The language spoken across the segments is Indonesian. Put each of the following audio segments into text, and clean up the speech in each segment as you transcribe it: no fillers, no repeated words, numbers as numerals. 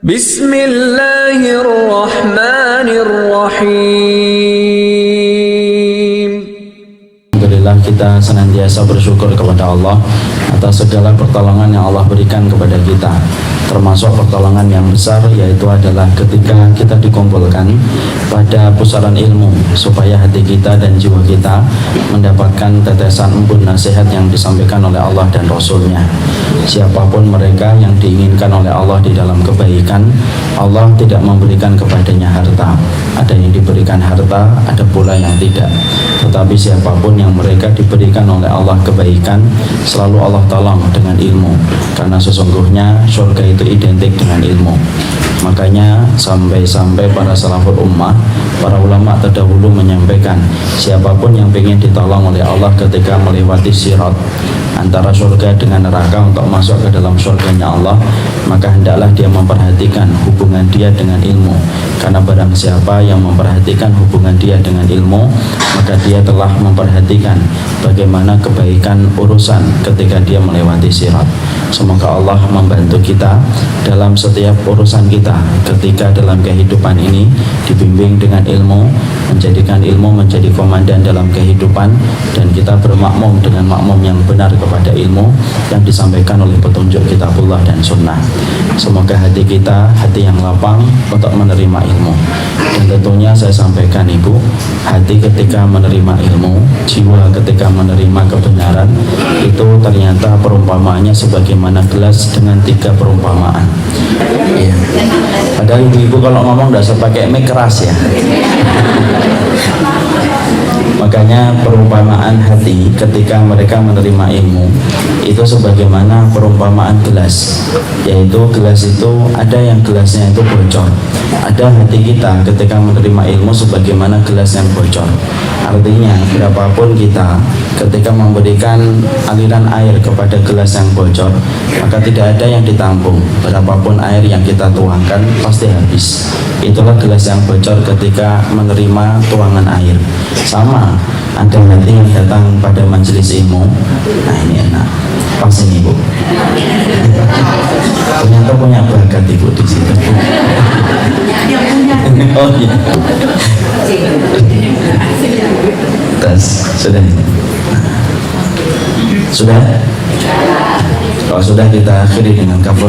Bismillahirrahmanirrahim. Alhamdulillah, kita senantiasa bersyukur kepada Allah atas segala pertolongan yang Allah berikan kepada kita. Termasuk pertolongan yang besar, yaitu adalah ketika kita dikumpulkan pada pusaran ilmu, supaya hati kita dan jiwa kita mendapatkan tetesan embun nasihat yang disampaikan oleh Allah dan Rasulnya. Siapapun mereka yang diinginkan oleh Allah di dalam kebaikan, Allah tidak memberikan kepadanya harta. Ada yang diberikan harta, ada pula yang tidak. Tetapi siapapun yang mereka diberikan oleh Allah kebaikan, selalu Allah tolong dengan ilmu, karena sesungguhnya surga itu identik dengan ilmu. Makanya sampai-sampai para salaful ummah, para ulama terdahulu menyampaikan, siapapun yang ingin ditolong oleh Allah ketika melewati sirat antara surga dengan neraka untuk masuk ke dalam surganya Allah, maka hendaklah dia memperhatikan hubungan dia dengan ilmu. Karena barang siapa yang memperhatikan hubungan dia dengan ilmu, maka dia telah memperhatikan bagaimana kebaikan urusan ketika dia melewati sirat. Semoga Allah membantu kita dalam setiap urusan kita ketika dalam kehidupan ini dibimbing dengan ilmu, menjadikan ilmu menjadi komandan dalam kehidupan, dan kita bermakmum dengan makmum yang benar kepada ilmu yang disampaikan oleh petunjuk kitabullah dan sunnah. Semoga hati kita hati yang lapang untuk menerima ilmu. Dan tentunya saya sampaikan Ibu, hati ketika menerima ilmu, jiwa ketika menerima kebenaran, itu ternyata perumpamaannya sebagaimana gelas dengan 3 perumpamaan. Iya. Padahal ibu-ibu kalau ngomong tidak usah pakai mic keras ya. Makanya perumpamaan hati ketika mereka menerima ilmu itu sebagaimana perumpamaan gelas, yaitu gelas itu ada yang gelasnya itu bocor. Ada hati kita ketika menerima ilmu sebagaimana gelas yang bocor. Artinya berapapun kita ketika memberikan aliran air kepada gelas yang bocor, maka tidak ada yang ditampung. Berapapun air yang kita tuangkan pasti habis. Itulah gelas yang bocor ketika menerima tuangan air. Sama, ada hati yang datang pada majelis ilmu. Nah ini enak, pas ini Bu. Ternyata punya bakat Ibu di situ. Oh iya. Tes, sudah. Sudah? Kalau sudah kita akhiri dengan kafur.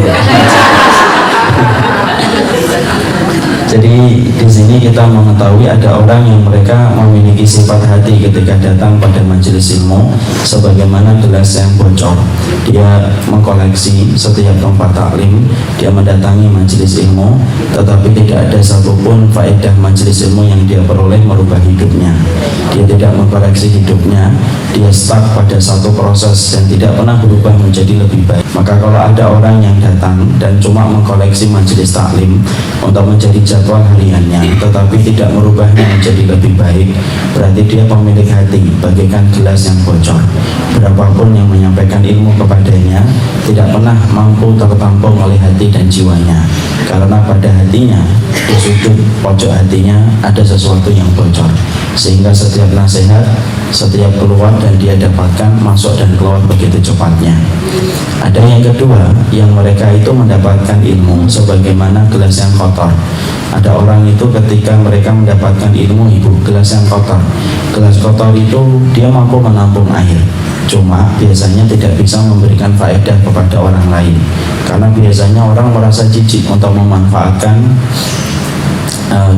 Jadi di sini kita mengetahui ada orang yang mereka memiliki sifat hati ketika datang pada majelis ilmu sebagaimana gelas yang bocor. Dia mengkoleksi setiap tempat taklim, dia mendatangi majelis ilmu, tetapi tidak ada satupun faedah majelis ilmu yang dia peroleh merubah hidupnya. Dia tidak mengkoreksi hidupnya, dia stuck pada satu proses dan tidak pernah berubah menjadi lebih baik. Maka kalau ada orang yang datang dan cuma mengkoleksi majelis taklim untuk menjadi jadwal hariannya, tetapi tidak merubahnya menjadi lebih baik, berarti dia pemilik hati bagaikan gelas yang bocor. Berapapun yang menyampaikan ilmu kepadanya, tidak pernah mampu tertampung oleh hati dan jiwanya, karena pada hatinya, di sudut pojok hatinya ada sesuatu yang bocor, sehingga setiap nasihat, setiap keluar dan dia dapatkan masuk dan keluar begitu cepatnya. Ada yang kedua, yang mereka itu mendapatkan ilmu sebagaimana gelas yang kotor. Ada orang itu ketika mereka mendapatkan ilmu Ibu, gelas yang kotor. Gelas kotor itu dia mampu menampung air, cuma biasanya tidak bisa memberikan faedah kepada orang lain, karena biasanya orang merasa jijik untuk memanfaatkan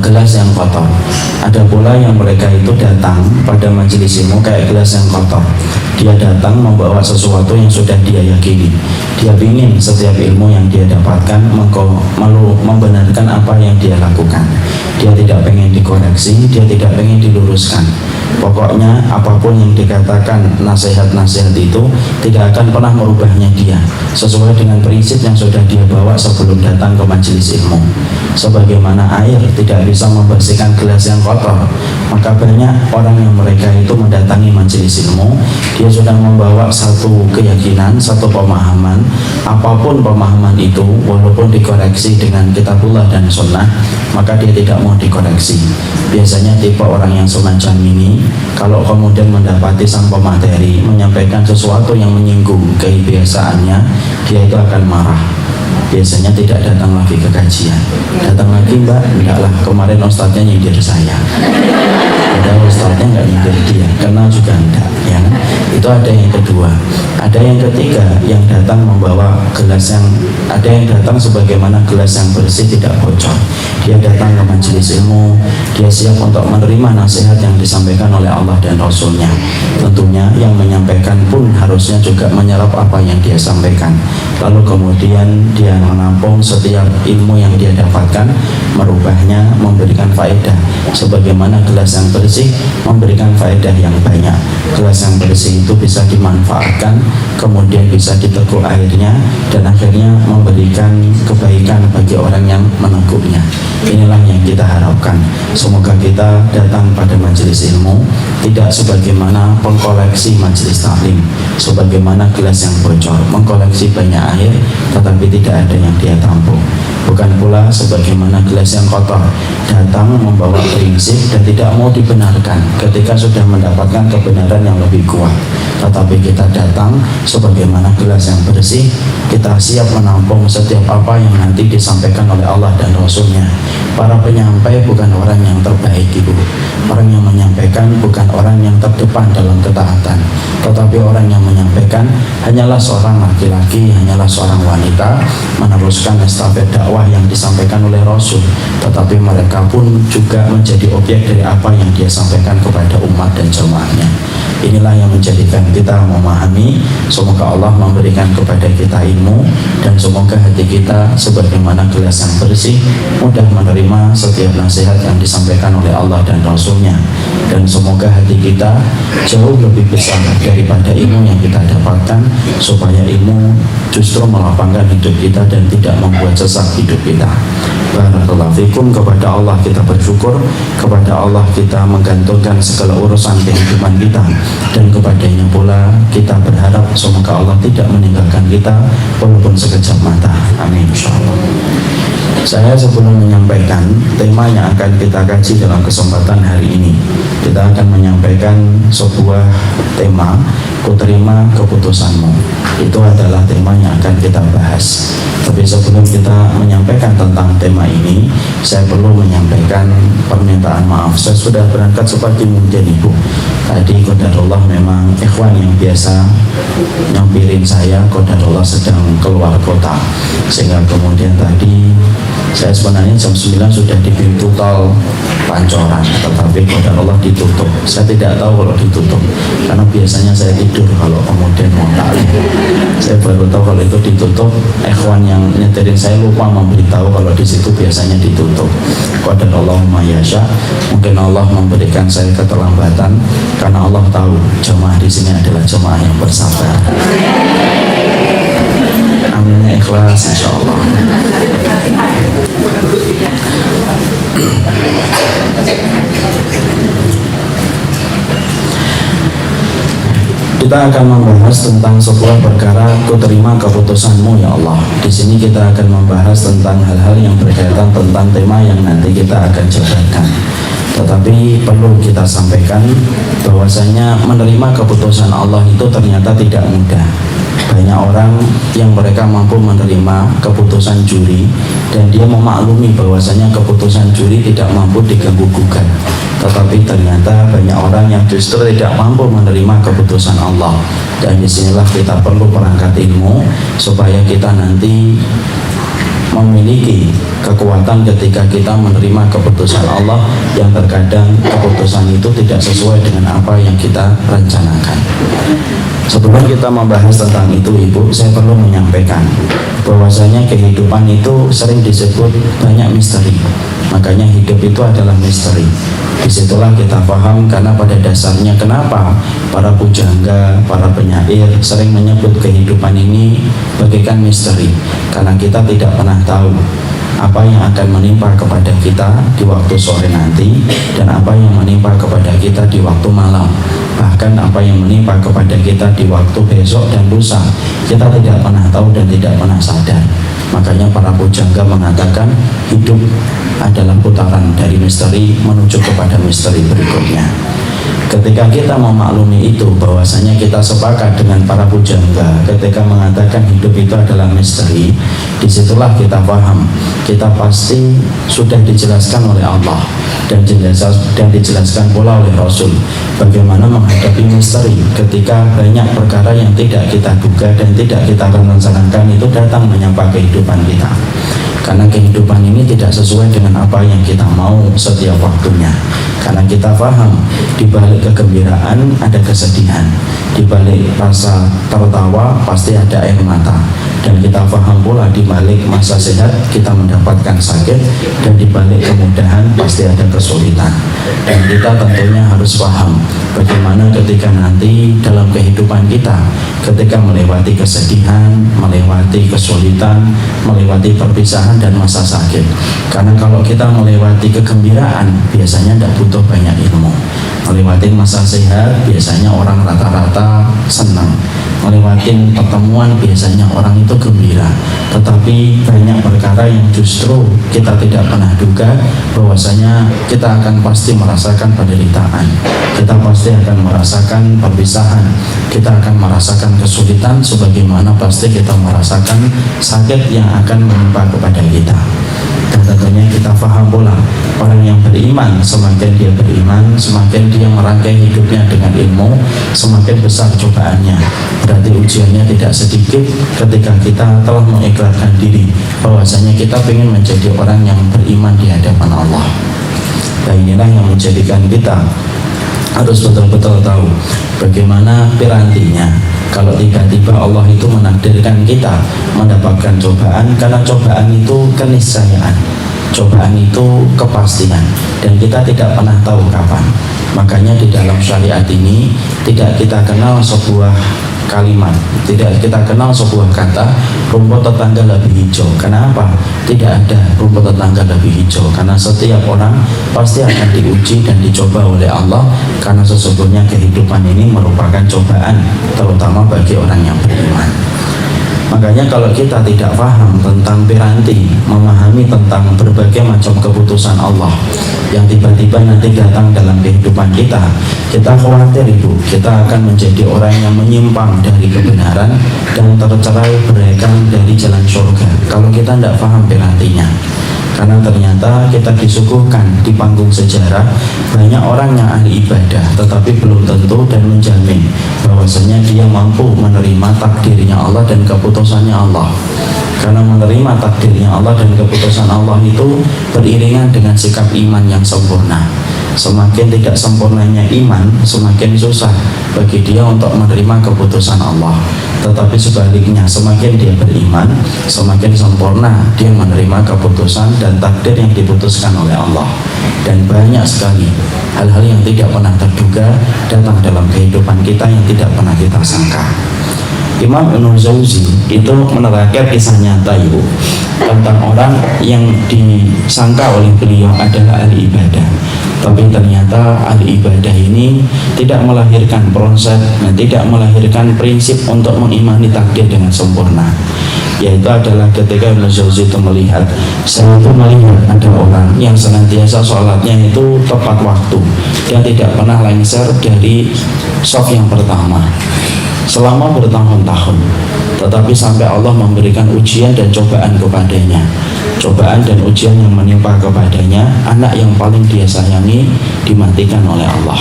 gelas yang kotor. Ada pula yang mereka itu datang pada majelis ilmu kayak gelas yang kotor. Dia datang membawa sesuatu yang sudah dia yakini. Dia ingin setiap ilmu yang dia dapatkan membenarkan apa yang dia lakukan. Dia tidak pengen dikoreksi, dia tidak pengen diluruskan. Pokoknya apapun yang dikatakan nasihat-nasihat itu tidak akan pernah merubahnya dia, sesuai dengan prinsip yang sudah dia bawa sebelum datang ke majelis ilmu. Sebagaimana air tidak bisa membersihkan gelas yang kotor, maka banyak orang yang mereka itu mendatangi majelis ilmu, dia sudah membawa satu keyakinan, satu pemahaman. Apapun pemahaman itu, walaupun dikoreksi dengan kitabullah dan sunnah, maka dia tidak mau dikoreksi. Biasanya tipe orang yang semacam ini, kalau kemudian mendapati sang pemateri menyampaikan sesuatu yang menyinggung kebiasaannya, dia itu akan marah. biasanya tidak datang lagi ke kajian. Datang lagi, Mbak, enggak lah, kemarin ustadznya nyindir saya. Padahal ustadznya nggak nyindir dia, kenal juga enggak, ya kan? Itu ada yang kedua. Ada yang ketiga, yang datang membawa gelas yang, ada yang datang sebagaimana gelas yang bersih tidak bocor. Dia datang ke majelis ilmu, dia siap untuk menerima nasihat yang disampaikan oleh Allah dan Rasulnya. Tentunya yang menyampaikan pun harusnya juga menyerap apa yang dia sampaikan. Lalu kemudian dia menampung setiap ilmu yang dia dapatkan, merubahnya, memberikan faedah. Sebagaimana gelas yang bersih memberikan faedah yang banyak. Gelas yang bersih itu bisa dimanfaatkan, kemudian bisa diteguk airnya, dan akhirnya memberikan kebaikan bagi orang yang meneguknya. Inilah yang kita harapkan. Semoga kita datang pada majelis ilmu tidak sebagaimana pengkoleksi majelis taklim, sebagaimana gelas yang bocor, mengkoleksi banyak air tetapi tidak ada yang dia tampung. Bukan pula sebagaimana gelas yang kotor, datang membawa prinsip dan tidak mau dibenarkan ketika sudah mendapatkan kebenaran yang lebih kuat. Tetapi kita datang sebagaimana gelas yang bersih, kita siap menampung setiap apa yang nanti disampaikan oleh Allah dan Rasulnya. Para penyampai bukan orang yang terbaik, Ibu. Orang yang menyampaikan bukan orang yang terdepan dalam ketaatan, tetapi orang yang menyampaikan hanyalah seorang laki-laki, hanyalah seorang wanita meneruskan estafet dakwah yang disampaikan oleh Rasul. Tetapi mereka pun juga menjadi objek dari apa yang dia sampaikan kepada umat dan jemaahnya. Inilah yang menjadikan kita memahami. Semoga Allah memberikan kepada kita ilmu, dan semoga hati kita sebagaimana gelas yang bersih, mudah menerima setiap nasihat yang disampaikan oleh Allah dan Rasulnya. Dan semoga hati kita jauh lebih besar daripada ilmu yang kita dapatkan, supaya ilmu justru melapangkan hidup kita dan tidak membuat sesak hidup kita. Barakallahu fikum. Kepada Allah kita bersyukur, kepada Allah kita menggantungkan segala urusan kehidupan kita, dan kepadanya pula kita berharap semoga Allah tidak meninggalkan kita walaupun sekejap mata. Amin insyaallah. Saya sebelum menyampaikan tema yang akan kita kaji dalam kesempatan hari ini, kita akan menyampaikan sebuah tema, kuterima keputusanmu. Itu adalah tema yang akan kita bahas. Tapi sebelum kita menyampaikan tentang tema ini, saya perlu menyampaikan permintaan maaf. Saya sudah berangkat seperti mungkin Ibu. Tadi qadarullah memang ikhwan yang biasa nyampirin saya, qadarullah sedang keluar kota, sehingga kemudian tadi saya sebenarnya jam 9 sudah di pintu tol Pancoran, tetapi qadarullah ditutup. Saya tidak tahu kalau ditutup, karena biasanya saya tidur kalau kemudian mau taklim. Saya baru tahu kalau itu ditutup. Ikhwan yang nyetirin saya lupa memberitahu kalau di situ biasanya ditutup. Qadarullah ma yasha. Mungkin Allah memberikan saya keterlambatan karena Allah tahu jemaah di sini adalah jemaah yang bersabar. Aminnya ikhlas insyaallah. Kita akan membahas tentang sebuah perkara, kuterima keputusanmu ya Allah. Di sini kita akan membahas tentang hal-hal yang berkaitan tentang tema yang nanti kita akan jabarkan. Tetapi perlu kita sampaikan bahwasanya menerima keputusan Allah itu ternyata tidak mudah. Banyak orang yang mereka mampu menerima keputusan juri, dan dia memaklumi bahwasanya keputusan juri tidak mampu diganggu gugat. Tetapi ternyata banyak orang yang justru tidak mampu menerima keputusan Allah. Dan disinilah kita perlu perangkat ilmu supaya kita nanti memiliki kekuatan ketika kita menerima keputusan Allah, yang terkadang keputusan itu tidak sesuai dengan apa yang kita rencanakan. Sebelum kita membahas tentang itu Ibu, saya perlu menyampaikan bahwasanya kehidupan itu sering disebut banyak misteri. Makanya hidup itu adalah misteri. Disitulah kita paham karena pada dasarnya kenapa para pujangga, para penyair sering menyebut kehidupan ini bagaikan misteri. Karena kita tidak pernah tahu apa yang akan menimpa kepada kita di waktu sore nanti, dan apa yang menimpa kepada kita di waktu malam, bahkan apa yang menimpa kepada kita di waktu besok dan lusa. Kita tidak pernah tahu dan tidak pernah sadar. Makanya para pujangga mengatakan hidup adalah putaran dari misteri menuju kepada misteri berikutnya. Ketika kita memaklumi itu, bahwasanya kita sepakat dengan para pujangga ketika mengatakan hidup itu adalah misteri, disitulah kita paham, kita pasti sudah dijelaskan oleh Allah dan dijelaskan pula oleh Rasul bagaimana menghadapi misteri ketika banyak perkara yang tidak kita duga dan tidak kita rencanakan itu datang menyapa kehidupan kita. Karena kehidupan ini tidak sesuai dengan apa yang kita mau setiap waktunya. Karena kita paham di balik kegembiraan ada kesedihan, di balik rasa tertawa pasti ada air mata, dan kita paham pula di balik masa sehat kita mendapatkan sakit, dan di balik kemudahan pasti ada kesulitan. Dan kita tentunya harus paham bagaimana ketika nanti dalam kehidupan kita, ketika melewati kesedihan, melewati kesulitan, melewati perpisahan dan masa sakit. Karena kalau kita melewati kegembiraan biasanya tidak butuh banyak ilmu. Melewati masa sehat biasanya orang rata-rata senang. Melewati pertemuan biasanya orang itu gembira. Tetapi banyak perkara yang justru kita tidak pernah duga, bahwasanya kita akan pasti merasakan penderitaan, kita pasti akan merasakan perpisahan, kita akan merasakan kesulitan, sebagaimana pasti kita merasakan sakit yang akan menimpa kepada kita. Dan tentunya kita paham pula, orang yang beriman, semakin dia beriman, semakin dia merangkai hidupnya dengan ilmu, semakin besar cobaannya. Berarti ujiannya tidak sedikit ketika kita telah mengikrarkan diri bahwasanya kita ingin menjadi orang yang beriman di hadapan Allah. Dan inilah yang menjadikan kita harus betul-betul tahu bagaimana pirantinya. Kalau tiba-tiba Allah itu menakdirkan kita mendapatkan cobaan, karena cobaan itu keniscayaan, cobaan itu kepastian, dan kita tidak pernah tahu kapan. Makanya di dalam syariat ini tidak kita kenal sebuah kalimat, tidak kita kenal sebuah kata rumput tetangga lebih hijau. Kenapa? Tidak ada rumput tetangga lebih hijau, karena setiap orang pasti akan diuji dan dicoba oleh Allah. Karena sesungguhnya kehidupan ini merupakan cobaan, terutama bagi orang yang beriman. Makanya kalau kita tidak paham tentang piranti, memahami tentang berbagai macam keputusan Allah yang tiba-tiba nanti datang dalam kehidupan kita, kita khawatir ibu, kita akan menjadi orang yang menyimpang dari kebenaran dan tercerai beraikan dari jalan surga kalau kita tidak paham pirantinya. Karena ternyata kita disuguhkan di panggung sejarah banyak orang yang ahli ibadah, tetapi belum tentu dan menjamin bahwasanya dia mampu menerima takdirnya Allah dan keputusannya Allah. Karena menerima takdirnya Allah dan keputusan Allah itu beriringan dengan sikap iman yang sempurna. Semakin tidak sempurnanya iman, semakin susah bagi dia untuk menerima keputusan Allah. Tetapi sebaliknya, semakin dia beriman, semakin sempurna dia menerima keputusan dan takdir yang diputuskan oleh Allah. Dan banyak sekali hal-hal yang tidak pernah terduga datang dalam kehidupan kita yang tidak pernah kita sangka. Imam Ibnu Jauzi itu menerangkan kisah nyata ibu tentang orang yang disangka oleh beliau adalah ahli ibadah, tapi ternyata ahli ibadah ini tidak melahirkan proses dan tidak melahirkan prinsip untuk mengimani takdir dengan sempurna. Yaitu adalah ketika Ibnu Jauzi itu melihat, saya itu melihat ada orang yang senantiasa sholatnya itu tepat waktu, dia tidak pernah lengser dari shaf yang pertama selama bertahun-tahun, tetapi sampai Allah memberikan ujian dan cobaan kepadanya, cobaan dan ujian yang menimpa kepadanya. Anak yang paling dia sayangi dimatikan oleh Allah,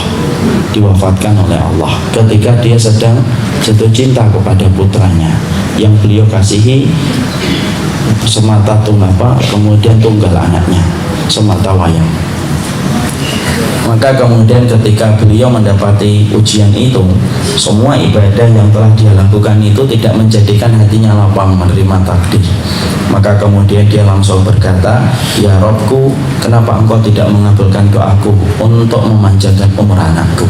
diwafatkan oleh Allah ketika dia sedang jatuh cinta kepada putranya yang beliau kasihi semata tunapa, kemudian tunggal anaknya semata wayang. Maka kemudian ketika beliau mendapati ujian itu, semua ibadah yang telah dia lakukan itu tidak menjadikan hatinya lapang menerima takdir. Maka kemudian dia langsung berkata, ya Robku, kenapa engkau tidak mengabulkan doaku untuk memanjangkan umur anakku?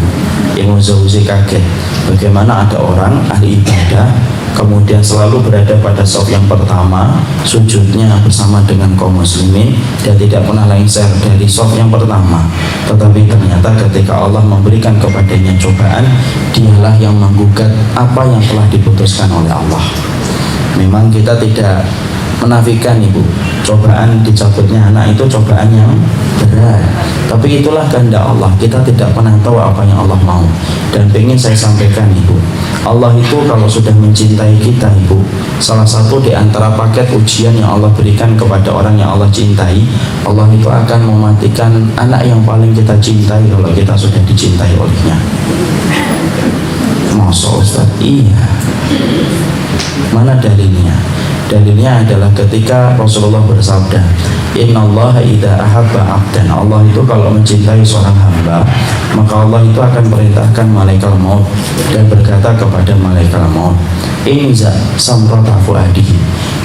Ibnu Jauzi kaget, bagaimana ada orang ahli ibadah kemudian selalu berada pada shaf yang pertama, sujudnya bersama dengan kaum muslimin, dan tidak pernah lengser dari shaf yang pertama. Tetapi ternyata ketika Allah memberikan kepadanya cobaan, dialah yang menggugat apa yang telah diputuskan oleh Allah. Memang kita tidak menafikan ibu, cobaan dicabutnya anak itu cobaan yang berat, tapi itulah kehendak Allah. Kita tidak pernah tahu apa yang Allah mau. Dan ingin saya sampaikan ibu, Allah itu kalau sudah mencintai kita ibu, salah satu di antara paket ujian yang Allah berikan kepada orang yang Allah cintai, Allah itu akan mematikan anak yang paling kita cintai kalau kita sudah dicintai olehnya. Masa Ustaz? Iya. Mana dalilnya? Dalilnya adalah ketika Rasulullah bersabda, Innallaha idza ahabba 'abdan, Allah itu kalau mencintai seorang hamba, maka Allah itu akan perintahkan malaikat maut dan berkata kepada malaikat maut, Inza samrata fuadihi,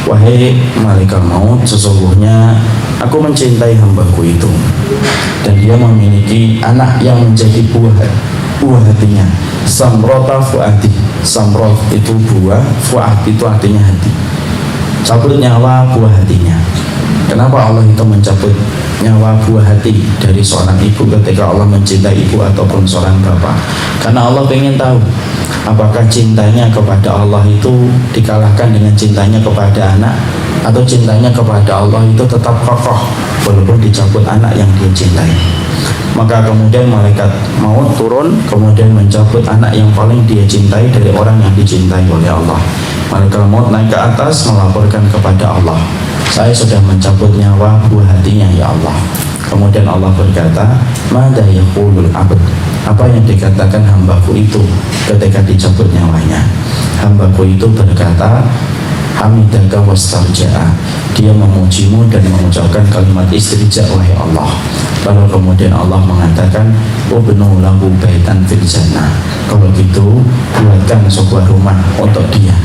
wahai malaikat maut, sesungguhnya aku mencintai hambaku itu dan dia memiliki anak yang menjadi buah hatinya. Samrata fuadi, samrot itu buah, fuad itu artinya hati. Cabut nyawa buah hatinya. Kenapa Allah itu mencabut nyawa buah hati dari seorang ibu ketika Allah mencintai ibu ataupun seorang bapak? Karena Allah ingin tahu apakah cintanya kepada Allah itu dikalahkan dengan cintanya kepada anak, atau cintanya kepada Allah itu tetap kokoh walaupun dicabut anak yang dia cintai. Maka kemudian malaikat maut turun, kemudian mencabut anak yang paling dia cintai dari orang yang dicintai oleh Allah. Malaikat maut naik ke atas melaporkan kepada Allah, saya sudah mencabut nyawa buah hatinya ya Allah. Kemudian Allah berkata, Mada yaqulul abd, apa yang dikatakan hambaku itu ketika dicabut nyawanya? Hambaku itu berkata, hamidaka wastarja'a, dia memujimu dan mengucapkan kalimat istirja, wahai Allah. Lalu kemudian Allah mengatakan, ubnu lahu baitan fil jannah, kalau gitu buatkan sebuah rumah untuk dia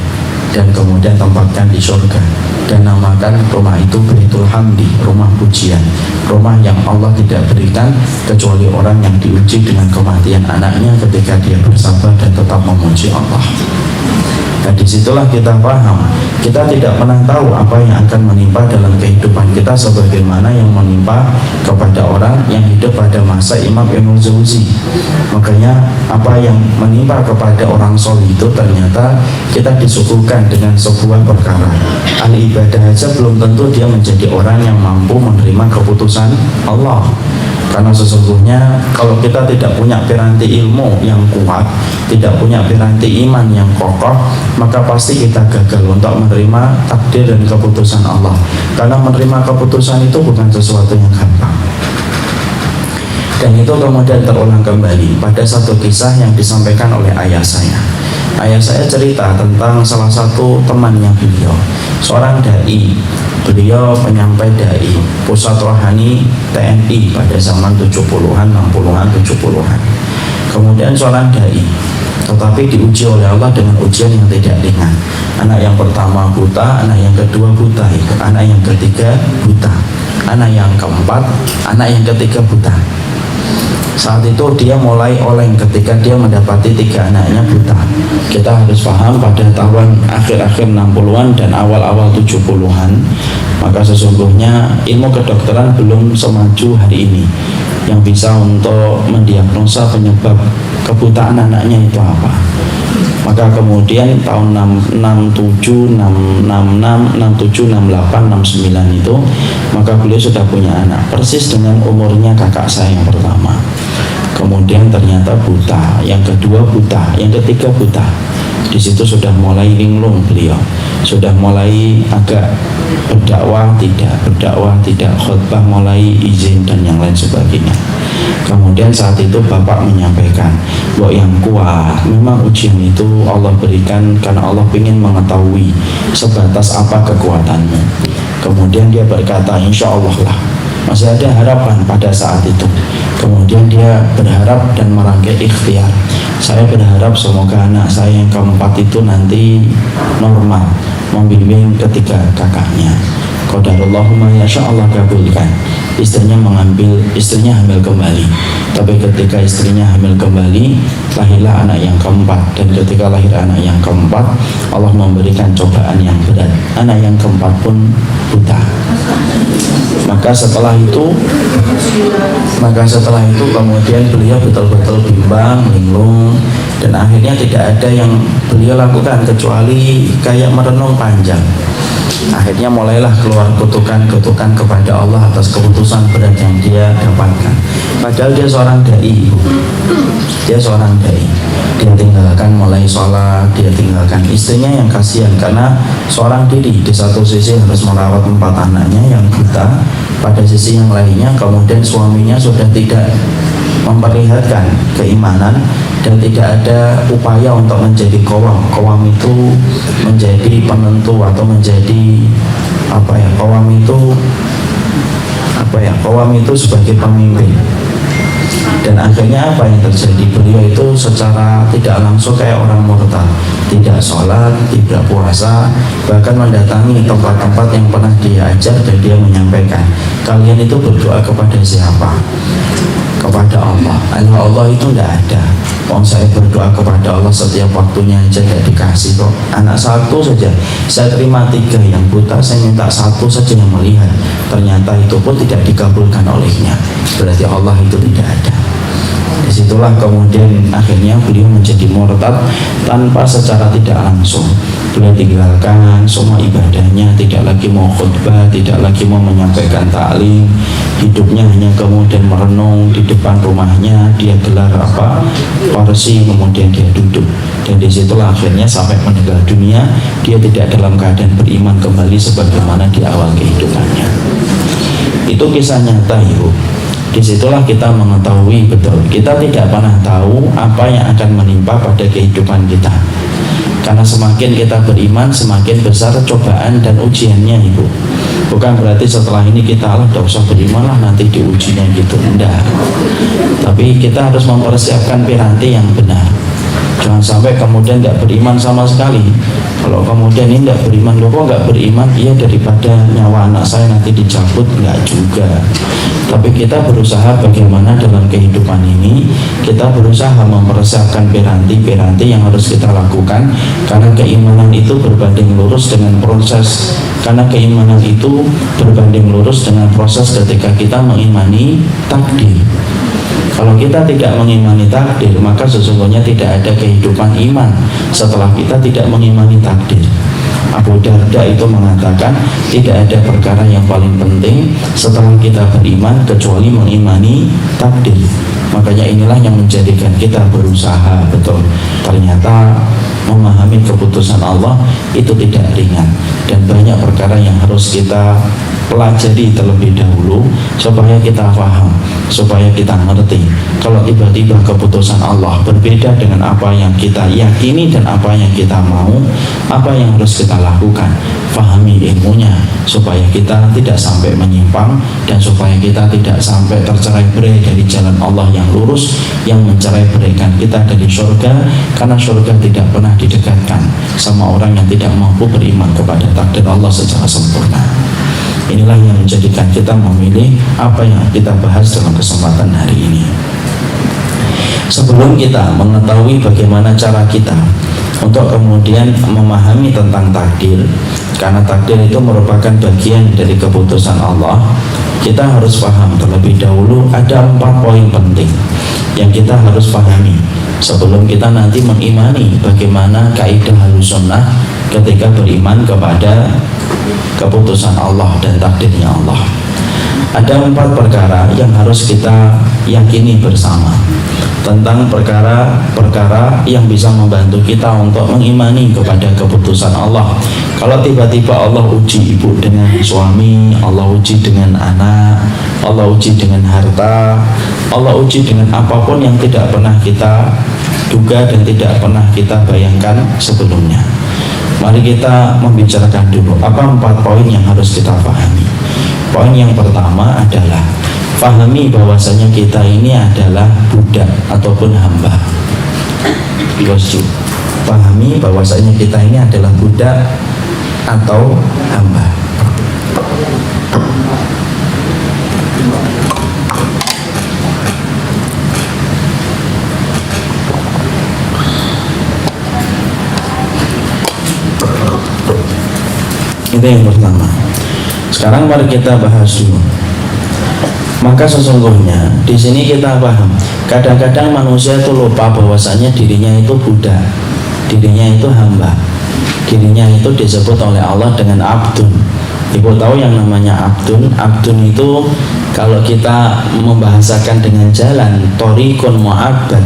dan kemudian tempatkan di surga, dan namakan rumah itu Baitul Hamdi, rumah pujian, rumah yang Allah tidak berikan kecuali orang yang diuji dengan kematian anaknya ketika dia bersabar dan tetap memuji Allah. Dan disitulah kita paham, kita tidak pernah tahu apa yang akan menimpa dalam kehidupan kita sebagaimana yang menimpa kepada orang yang hidup pada masa Imam Ibnul Jauzi. Makanya apa yang menimpa kepada orang soleh itu ternyata kita disuguhkan dengan sebuah perkara. Ahli ibadah aja belum tentu dia menjadi orang yang mampu menerima keputusan Allah. Karena sesungguhnya kalau kita tidak punya piranti ilmu yang kuat, tidak punya piranti iman yang kokoh, maka pasti kita gagal untuk menerima takdir dan keputusan Allah. Karena menerima keputusan itu bukan sesuatu yang gampang. Dan itu kemudian terulang kembali pada satu kisah yang disampaikan oleh ayah saya. Ayah saya cerita tentang salah satu temannya beliau, seorang dai. Beliau penyampai dai, pusat rohani TNI pada zaman 70-an, 60-an, 70-an. Kemudian seorang dai, tetapi diuji oleh Allah dengan ujian yang tidak ringan. Anak yang pertama buta, anak yang kedua buta, anak yang ketiga buta, anak yang keempat, anak yang ketiga buta. Saat itu dia mulai oleng ketika dia mendapati 3 anaknya buta. Kita harus paham pada tahun akhir-akhir 60-an dan awal-awal 70-an, maka sesungguhnya ilmu kedokteran belum semaju hari ini yang bisa untuk mendiagnosa penyebab kebutaan anaknya itu apa. Maka kemudian tahun 67, 66, 67, 68, 69 itu, maka beliau sudah punya anak persis dengan umurnya kakak saya yang pertama. Kemudian ternyata buta, yang kedua buta, yang ketiga buta. Di situ sudah mulai linglung beliau, sudah mulai agak berdakwah tidak, khutbah mulai izin dan yang lain sebagainya. Kemudian saat itu bapak menyampaikan bahwa yang kuat memang ujian itu Allah berikan karena Allah ingin mengetahui sebatas apa kekuatanmu. Kemudian dia berkata, insya Allah lah, masih ada harapan pada saat itu. Kemudian dia berharap dan merangkai ikhtiar, saya berharap semoga anak saya yang keempat itu nanti normal, membimbing ketiga kakaknya. Qadarallahumma yasha, Allah kabulkan. Istrinya hamil kembali. Tapi ketika istrinya hamil kembali, lahirlah anak yang keempat. Dan ketika lahir anak yang keempat, Allah memberikan cobaan yang berat. Anak yang keempat pun buta. Maka setelah itu kemudian beliau betul-betul bimbang, linglung, dan akhirnya tidak ada yang beliau lakukan kecuali kayak merenung panjang. Akhirnya mulailah keluar kutukan-kutukan kepada Allah atas keputusan berat yang dia dapatkan. Padahal dia seorang dai, dia tinggalkan mulai sholat, dia tinggalkan istrinya yang kasihan karena seorang diri di satu sisi harus merawat 4 anaknya yang buta, pada sisi yang lainnya kemudian suaminya sudah tidak memperlihatkan keimanan dan tidak ada upaya untuk menjadi qawam. Qawam itu menjadi penentu atau menjadi qawam itu sebagai pemimpin. Dan akhirnya apa yang terjadi? Beliau itu secara tidak langsung kayak orang murtad, tidak sholat, tidak puasa, bahkan mendatangi tempat-tempat yang pernah dia ajar dan dia menyampaikan, kalian itu berdoa kepada siapa? Kepada Allah. Allah itu tidak ada. Saya berdoa kepada Allah setiap waktunya aja tidak dikasih kok. Anak satu saja saya terima 3 yang buta, saya minta 1 saja yang melihat, ternyata itu pun tidak dikabulkan olehnya. Berarti Allah itu tidak ada. Disitulah kemudian akhirnya beliau menjadi murtad tanpa secara tidak langsung. Beliau tinggalkan semua ibadahnya, tidak lagi mau khutbah, tidak lagi mau menyampaikan taklim. Hidupnya hanya kemudian merenung di depan rumahnya, dia gelar kursi, kemudian dia duduk. Dan disitulah akhirnya sampai meninggal dunia dia tidak dalam keadaan beriman kembali sebagaimana di awal kehidupannya. Itu kisah nyata, Ibu. Disitulah kita mengetahui betul kita tidak pernah tahu apa yang akan menimpa pada kehidupan kita, karena semakin kita beriman semakin besar cobaan dan ujiannya, Ibu. Bukan berarti setelah ini kita tidak usah beriman lah, nanti diujinya gitu, enggak. Tapi kita harus mempersiapkan piranti yang benar. Jangan sampai kemudian tidak beriman sama sekali. Kalau kemudian ini tidak beriman, loh kok nggak beriman? Iya, daripada nyawa anak saya nanti dicabut, nggak juga. Tapi kita berusaha bagaimana dalam kehidupan ini kita berusaha mempersiapkan piranti-piranti yang harus kita lakukan, karena keimanan itu berbanding lurus dengan proses. Karena keimanan itu berbanding lurus dengan proses ketika kita mengimani takdir. Kalau kita tidak mengimani takdir, maka sesungguhnya tidak ada kehidupan iman setelah kita tidak mengimani takdir. Abu Darda itu mengatakan tidak ada perkara yang paling penting setelah kita beriman kecuali mengimani takdir. Makanya inilah yang menjadikan kita berusaha betul. Ternyata memahami keputusan Allah itu tidak ringan, dan banyak perkara yang harus kita pelajari terlebih dahulu supaya kita paham, supaya kita mengerti. Kalau tiba-tiba keputusan Allah berbeda dengan apa yang kita yakini dan apa yang kita mau, apa yang harus kita lakukan? Pahami ilmunya supaya kita tidak sampai menyimpang dan supaya kita tidak sampai tercerai-berai dari jalan Allah yang lurus, yang mencerai-beraikan kita dari surga, karena surga tidak pernah didekatkan sama orang yang tidak mampu beriman kepada takdir Allah secara sempurna. Inilah yang menjadikan kita memilih apa yang kita bahas dalam kesempatan hari ini. Sebelum kita mengetahui bagaimana cara kita untuk kemudian memahami tentang takdir, karena takdir itu merupakan bagian dari keputusan Allah, kita harus paham terlebih dahulu ada 4 poin penting yang kita harus pahami sebelum kita nanti mengimani bagaimana kaidah Ahlussunnah ketika beriman kepada keputusan Allah dan takdirnya Allah. Ada 4 perkara yang harus kita yakini bersama tentang perkara-perkara yang bisa membantu kita untuk mengimani kepada keputusan Allah. Kalau tiba-tiba Allah uji ibu dengan suami, Allah uji dengan anak, Allah uji dengan harta, Allah uji dengan apapun yang tidak pernah kita duga dan tidak pernah kita bayangkan sebelumnya. Mari kita membicarakan dulu apa 4 poin yang harus kita pahami. Poin yang pertama adalah pahami bahwasanya kita ini adalah budak ataupun hamba. Pahami bahwasanya kita ini adalah budak atau hamba. Itu yang pertama. Sekarang mari kita bahas dulu. Maka sesungguhnya di sini kita paham, kadang-kadang manusia itu lupa bahwasanya dirinya itu budak, dirinya itu hamba. dirinya itu disebut oleh Allah dengan abdun. Ibu tahu yang namanya abdun? Abdun itu kalau kita membahasakan dengan jalan, thoriqun mu'abbad,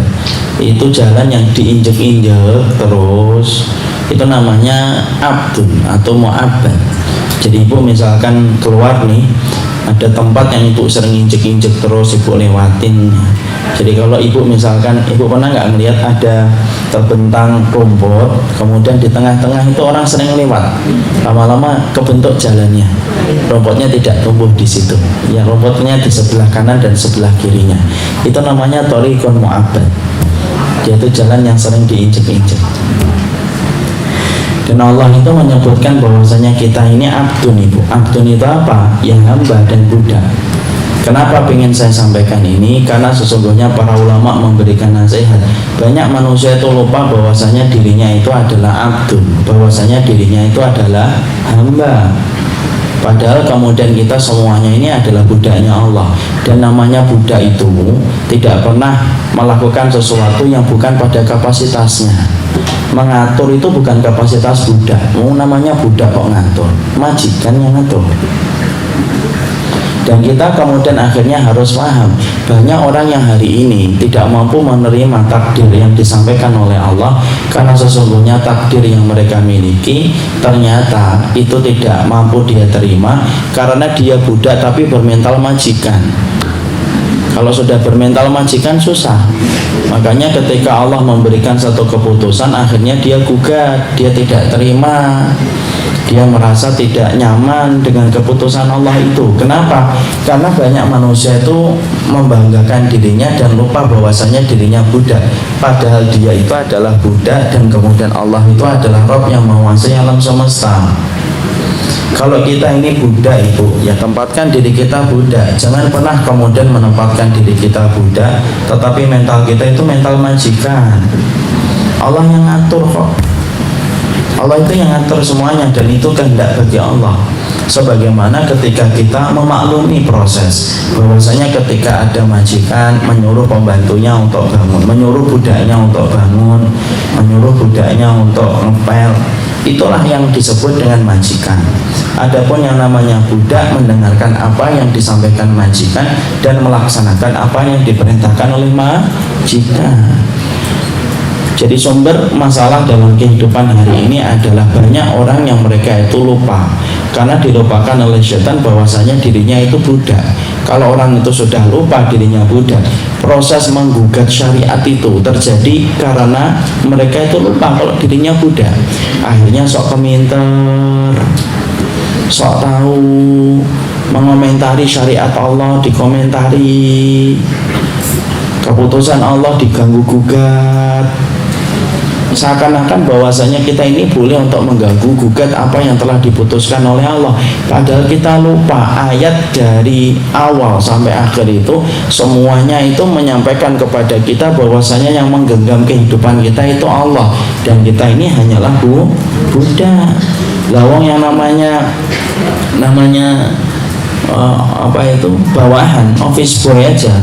itu jalan yang diinjek-injek terus, itu namanya abdun atau mu'abbad. Jadi ibu misalkan keluar nih, ada tempat yang ibu sering injek-injek terus ibu lewatin. Jadi kalau ibu misalkan, ibu pernah nggak melihat ada terbentang rumput, kemudian di tengah-tengah itu orang sering lewat, lama-lama kebentuk jalannya, rumputnya tidak tumbuh di situ, ya rumputnya di sebelah kanan dan sebelah kirinya, itu namanya thoriqun mu'abbad, yaitu jalan yang sering diinjek-injek. Dan Allah itu menyebutkan bahwasanya kita ini abdun ibu. Abdun itu apa? Yang hamba dan budak. Kenapa ingin saya sampaikan ini? Karena sesungguhnya para ulama memberikan nasihat. Banyak manusia itu lupa bahwasanya dirinya itu adalah abdun, bahwasanya dirinya itu adalah hamba. Padahal kemudian kita semuanya ini adalah budaknya Allah. Dan namanya budak itu tidak pernah melakukan sesuatu yang bukan pada kapasitasnya. Mengatur itu bukan kapasitas budak. Namanya budak kok ngatur? Majikan yang ngatur. Dan kita kemudian akhirnya harus paham, banyak orang yang hari ini tidak mampu menerima takdir yang disampaikan oleh Allah, karena sesungguhnya takdir yang mereka miliki ternyata itu tidak mampu dia terima, karena dia budak tapi bermental majikan. Kalau sudah bermental majikan susah. Makanya ketika Allah memberikan satu keputusan, akhirnya dia gugat, dia tidak terima, dia merasa tidak nyaman dengan keputusan Allah itu. Kenapa? Karena banyak manusia itu membanggakan dirinya dan lupa bahwasanya dirinya budak, padahal dia itu adalah budak dan kemudian Allah itu adalah Rabb yang menguasai alam semesta. Kalau kita ini budak ibu, ya tempatkan diri kita budak. Jangan pernah kemudian menempatkan diri kita budak, tetapi mental kita itu mental majikan. Allah yang ngatur kok. Allah itu yang ngatur semuanya, dan itu kehendak bagi Allah. Sebagaimana ketika kita memaklumi proses bahwasanya ketika ada majikan menyuruh pembantunya untuk bangun, menyuruh budaknya untuk bangun, menyuruh budaknya untuk ngepel, itulah yang disebut dengan majikan. Adapun yang namanya budak mendengarkan apa yang disampaikan majikan dan melaksanakan apa yang diperintahkan oleh majikan. Jadi sumber masalah dalam kehidupan hari ini adalah banyak orang yang mereka itu lupa, karena dilupakan oleh setan bahwasanya dirinya itu budak. Kalau orang itu sudah lupa dirinya budak, proses menggugat syariat itu terjadi karena mereka itu lupa kalau dirinya budak. Akhirnya sok keminter, sok tahu, mengomentari syariat Allah, dikomentari, keputusan Allah diganggu gugat, seakan-akan bahwasanya kita ini boleh untuk mengganggu gugat apa yang telah diputuskan oleh Allah. Padahal kita lupa ayat dari awal sampai akhir itu semuanya itu menyampaikan kepada kita bahwasanya yang menggenggam kehidupan kita itu Allah, dan kita ini hanyalah budak. Lawang yang namanya bawahan, office boy aja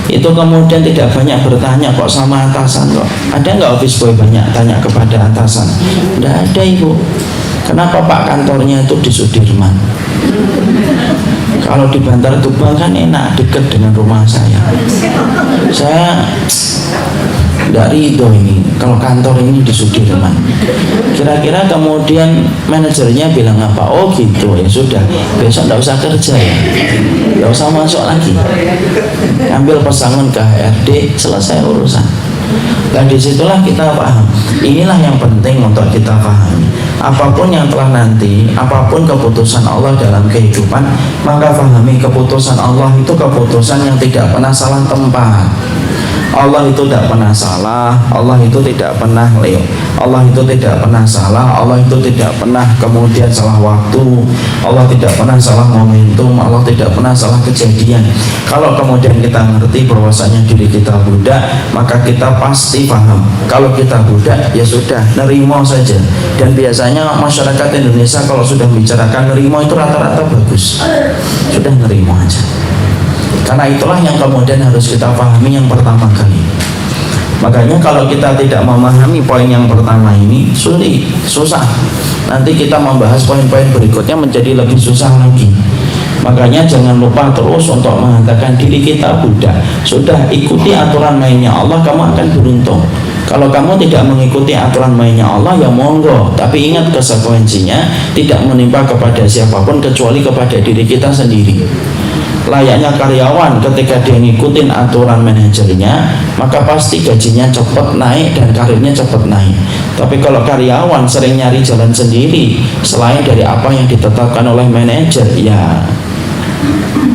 itu kemudian tidak banyak bertanya kok sama atasan kok. Ada nggak office boy banyak tanya kepada atasan? Tidak ada ibu. Kenapa Pak kantornya itu di Sudirman? Kalau di Bantar Gebang kan enak, dekat dengan rumah saya. Saya tidak ridho ini kalau kantor ini di Sudirman. Kira-kira kemudian manajernya bilang apa? Oh gitu, ya sudah, besok tidak usah kerja ya, tidak usah masuk lagi, ambil pesangon ke HRD, selesai urusan. Dan disitulah kita paham, inilah yang penting untuk kita pahami. Apapun yang telah nanti, apapun keputusan Allah dalam kehidupan, maka pahami keputusan Allah itu keputusan yang tidak pernah salah tempat. Allah itu tidak pernah salah, Allah itu tidak pernah lewat, Allah itu tidak pernah salah, Allah itu tidak pernah kemudian salah waktu, Allah tidak pernah salah momentum, Allah tidak pernah salah kejadian. Kalau kemudian kita ngerti bahwasanya diri kita budak, maka kita pasti paham. Kalau kita budak, ya sudah, nerimo saja. Dan biasanya masyarakat Indonesia kalau sudah bicarakan nerimo itu rata-rata bagus, sudah nerimo aja. Karena itulah yang kemudian harus kita pahami yang pertama kali. Makanya kalau kita tidak memahami poin yang pertama ini, sulit, susah. nanti kita membahas poin-poin berikutnya menjadi lebih susah lagi. Makanya jangan lupa terus untuk mengatakan diri kita budak. Sudah ikuti aturan mainnya Allah, kamu akan beruntung. Kalau kamu tidak mengikuti aturan mainnya Allah, ya monggo. Tapi ingat konsekuensinya tidak menimpa kepada siapapun kecuali kepada diri kita sendiri. Layaknya karyawan ketika dia ngikutin aturan manajernya, maka pasti gajinya cepat naik dan karirnya cepat naik. Tapi kalau karyawan sering nyari jalan sendiri selain dari apa yang ditetapkan oleh manajer, ya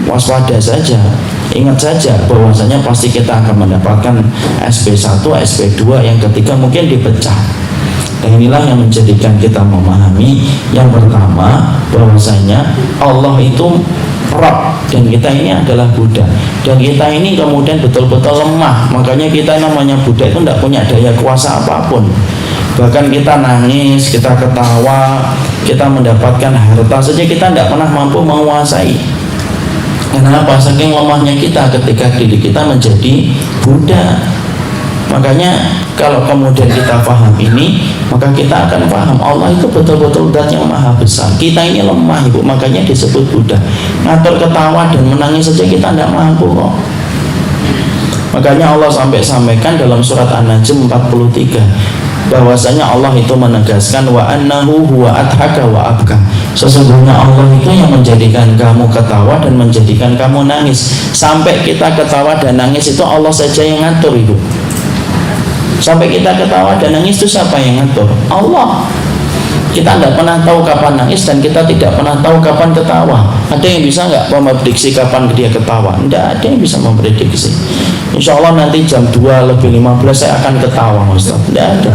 waspada saja. Ingat saja bahwasanya pasti kita akan mendapatkan SP1, SP2, yang ketiga mungkin dipecah. Dan inilah yang menjadikan kita memahami yang pertama bahwasanya Allah itu Rabb dan kita ini adalah budak, dan kita ini kemudian betul-betul lemah. Makanya kita namanya budak itu tidak punya daya kuasa apapun. Bahkan kita nangis, kita ketawa, kita mendapatkan harta saja kita tidak pernah mampu menguasai. Kenapa? Saking lemahnya kita ketika diri kita menjadi budak. Makanya kalau kemudian kita paham ini, maka kita akan paham Allah itu betul-betul zat yang maha besar. Kita ini lemah, Ibu, makanya disebut budak. Ngatur ketawa dan menangis saja kita tidak mampu kok. Makanya Allah sampaikan dalam surat An-Najm 43 bahwasanya Allah itu menegaskan wa annahu huwa adhaka wa abka. Sesungguhnya Allah itu yang menjadikan kamu ketawa dan menjadikan kamu nangis. Sampai kita ketawa dan nangis itu Allah saja yang ngatur, Ibu. Sampai kita ketawa dan nangis itu siapa yang ngatur? Allah. Kita tidak pernah tahu kapan nangis dan kita tidak pernah tahu kapan ketawa. Ada yang bisa nggak memprediksi kapan dia ketawa? Tidak ada yang bisa memprediksi. Insya Allah nanti jam 2:15 saya akan ketawa, Ustaz. Tidak ada.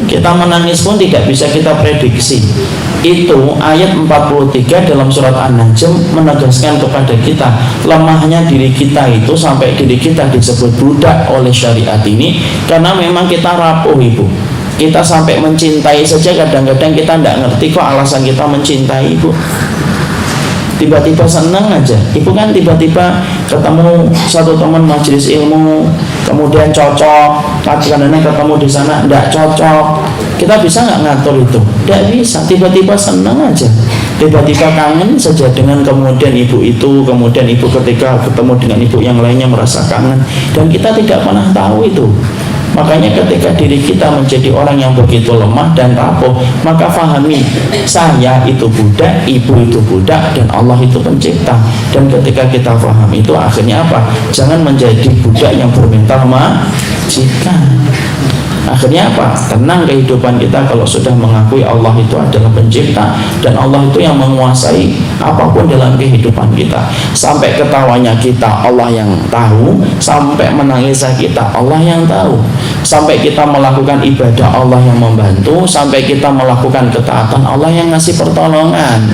Kita menangis pun tidak bisa kita prediksi. Itu ayat 43 dalam surat An-Najm menegaskan kepada kita lemahnya diri kita itu sampai diri kita disebut budak oleh syariat ini karena memang kita rapuh, Ibu. Kita sampai mencintai saja kadang-kadang kita tidak ngerti kok alasan kita mencintai, Ibu. Tiba-tiba senang aja. Ibu kan tiba-tiba ketemu satu teman majelis ilmu, kemudian cocok, kadang-kadang ketemu di sana tidak cocok. Kita bisa nggak ngatur itu? Tidak bisa. Tiba-tiba senang aja, tiba-tiba kangen saja dengan kemudian ibu itu, kemudian ibu ketika ketemu dengan ibu yang lainnya merasa kangen, dan kita tidak pernah tahu itu. Makanya ketika diri kita menjadi orang yang begitu lemah dan rapuh, maka fahami saya itu budak, ibu itu budak, dan Allah itu pencipta. Dan ketika kita faham itu, akhirnya apa? Jangan menjadi budak yang bermental majikan. Akhirnya apa? Tenang kehidupan kita kalau sudah mengakui Allah itu adalah pencipta dan Allah itu yang menguasai apapun dalam kehidupan kita. Sampai ketawanya kita Allah yang tahu, sampai menangisnya kita Allah yang tahu, sampai kita melakukan ibadah Allah yang membantu, sampai kita melakukan ketaatan Allah yang ngasih pertolongan.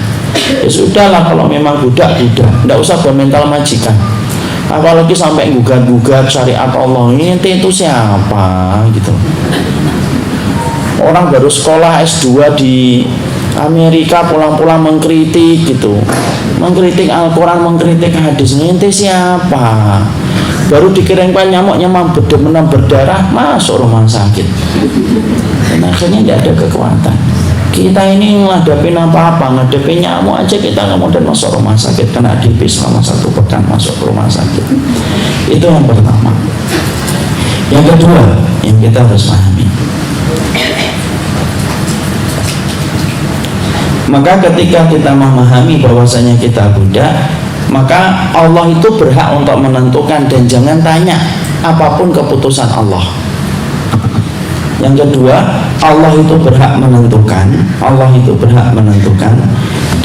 Ya sudahlah, kalau memang budak, tidak usah bermental majikan. Apalagi sampai gugat-gugat syariat Allah ini itu siapa gitu. Orang baru sekolah S2 di Amerika pulang-pulang mengkritik gitu, mengkritik Al-Quran, mengkritik hadis. Ini siapa? Baru dikirimkan nyamuknya benar-benar berdarah, masuk rumah sakit. Dan akhirnya tidak ada kekuatan. Kita ini ngadepin apa-apa, ngadepin nyamuk aja kita kemudian masuk rumah sakit, kena DP selama 1 pekan masuk rumah sakit. Itu yang pertama. Yang kedua yang kita harus pahami, maka ketika kita memahami bahwasanya kita budak, maka Allah itu berhak untuk menentukan dan jangan tanya apapun keputusan Allah. Yang kedua, Allah itu berhak menentukan, Allah itu berhak menentukan,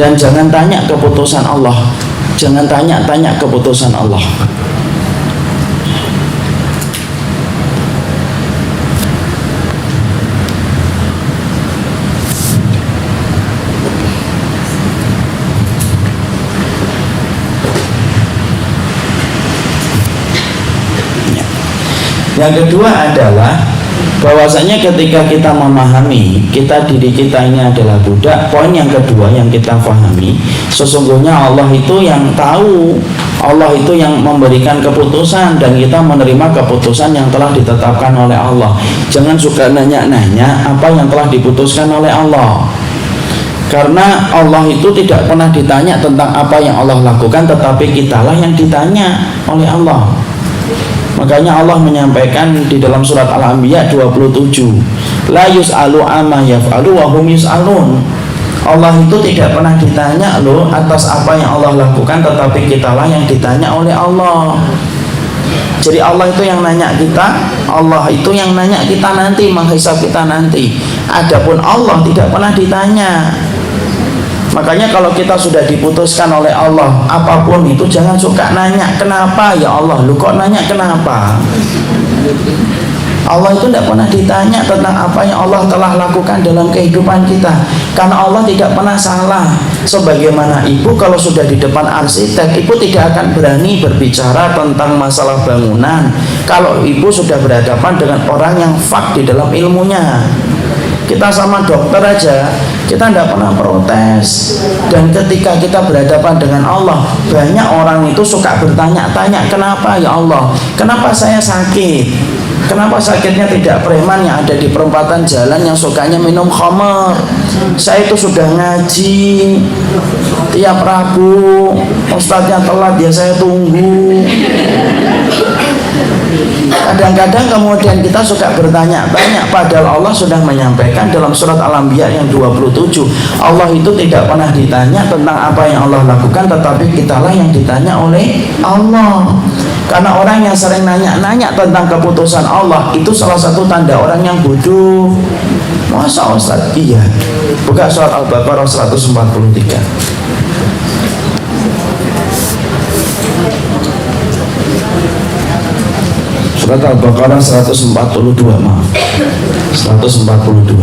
dan jangan tanya keputusan Allah, jangan tanya keputusan Allah. Yang kedua adalah bahwasanya ketika kita memahami diri kita ini adalah budak, poin yang kedua yang kita pahami, sesungguhnya Allah itu yang tahu, Allah itu yang memberikan keputusan dan kita menerima keputusan yang telah ditetapkan oleh Allah. Jangan suka nanya-nanya apa yang telah diputuskan oleh Allah, karena Allah itu tidak pernah ditanya tentang apa yang Allah lakukan, tetapi kitalah yang ditanya oleh Allah. Makanya Allah menyampaikan di dalam surat Al-Anbiya 27, la yus'alu amma yaf'alu wa hum yus'alun. Allah itu tidak pernah ditanya loh atas apa yang Allah lakukan, tetapi kitalah yang ditanya oleh Allah. Jadi Allah itu yang nanya kita, Allah itu yang nanya kita nanti, menghisab kita nanti. Adapun Allah tidak pernah ditanya. Makanya kalau kita sudah diputuskan oleh Allah apapun itu, jangan suka nanya kenapa ya Allah, lu kok nanya kenapa. Allah itu tidak pernah ditanya tentang apa yang Allah telah lakukan dalam kehidupan kita, karena Allah tidak pernah salah. Sebagaimana ibu kalau sudah di depan arsitek, ibu tidak akan berani berbicara tentang masalah bangunan kalau ibu sudah berhadapan dengan orang yang fak di dalam ilmunya. Kita sama dokter aja, kita tidak pernah protes. Dan ketika kita berhadapan dengan Allah, banyak orang itu suka bertanya-tanya, kenapa ya Allah, kenapa saya sakit, kenapa sakitnya tidak preman yang ada di perempatan jalan yang sukanya minum khamar. Saya itu sudah ngaji tiap Rabu, ustadznya telat ya saya tunggu. Kadang-kadang kemudian kita suka bertanya-tanya, padahal Allah sudah menyampaikan dalam surat Al-Anbiya yang 27, Allah itu tidak pernah ditanya tentang apa yang Allah lakukan, tetapi kitalah yang ditanya oleh Allah. Karena orang yang sering nanya-nanya tentang keputusan Allah itu salah satu tanda orang yang bodoh. Masa Ustaz? Iya. Buka surat Al-Baqarah 143. Surat Al-Baqarah 142, maaf, 142.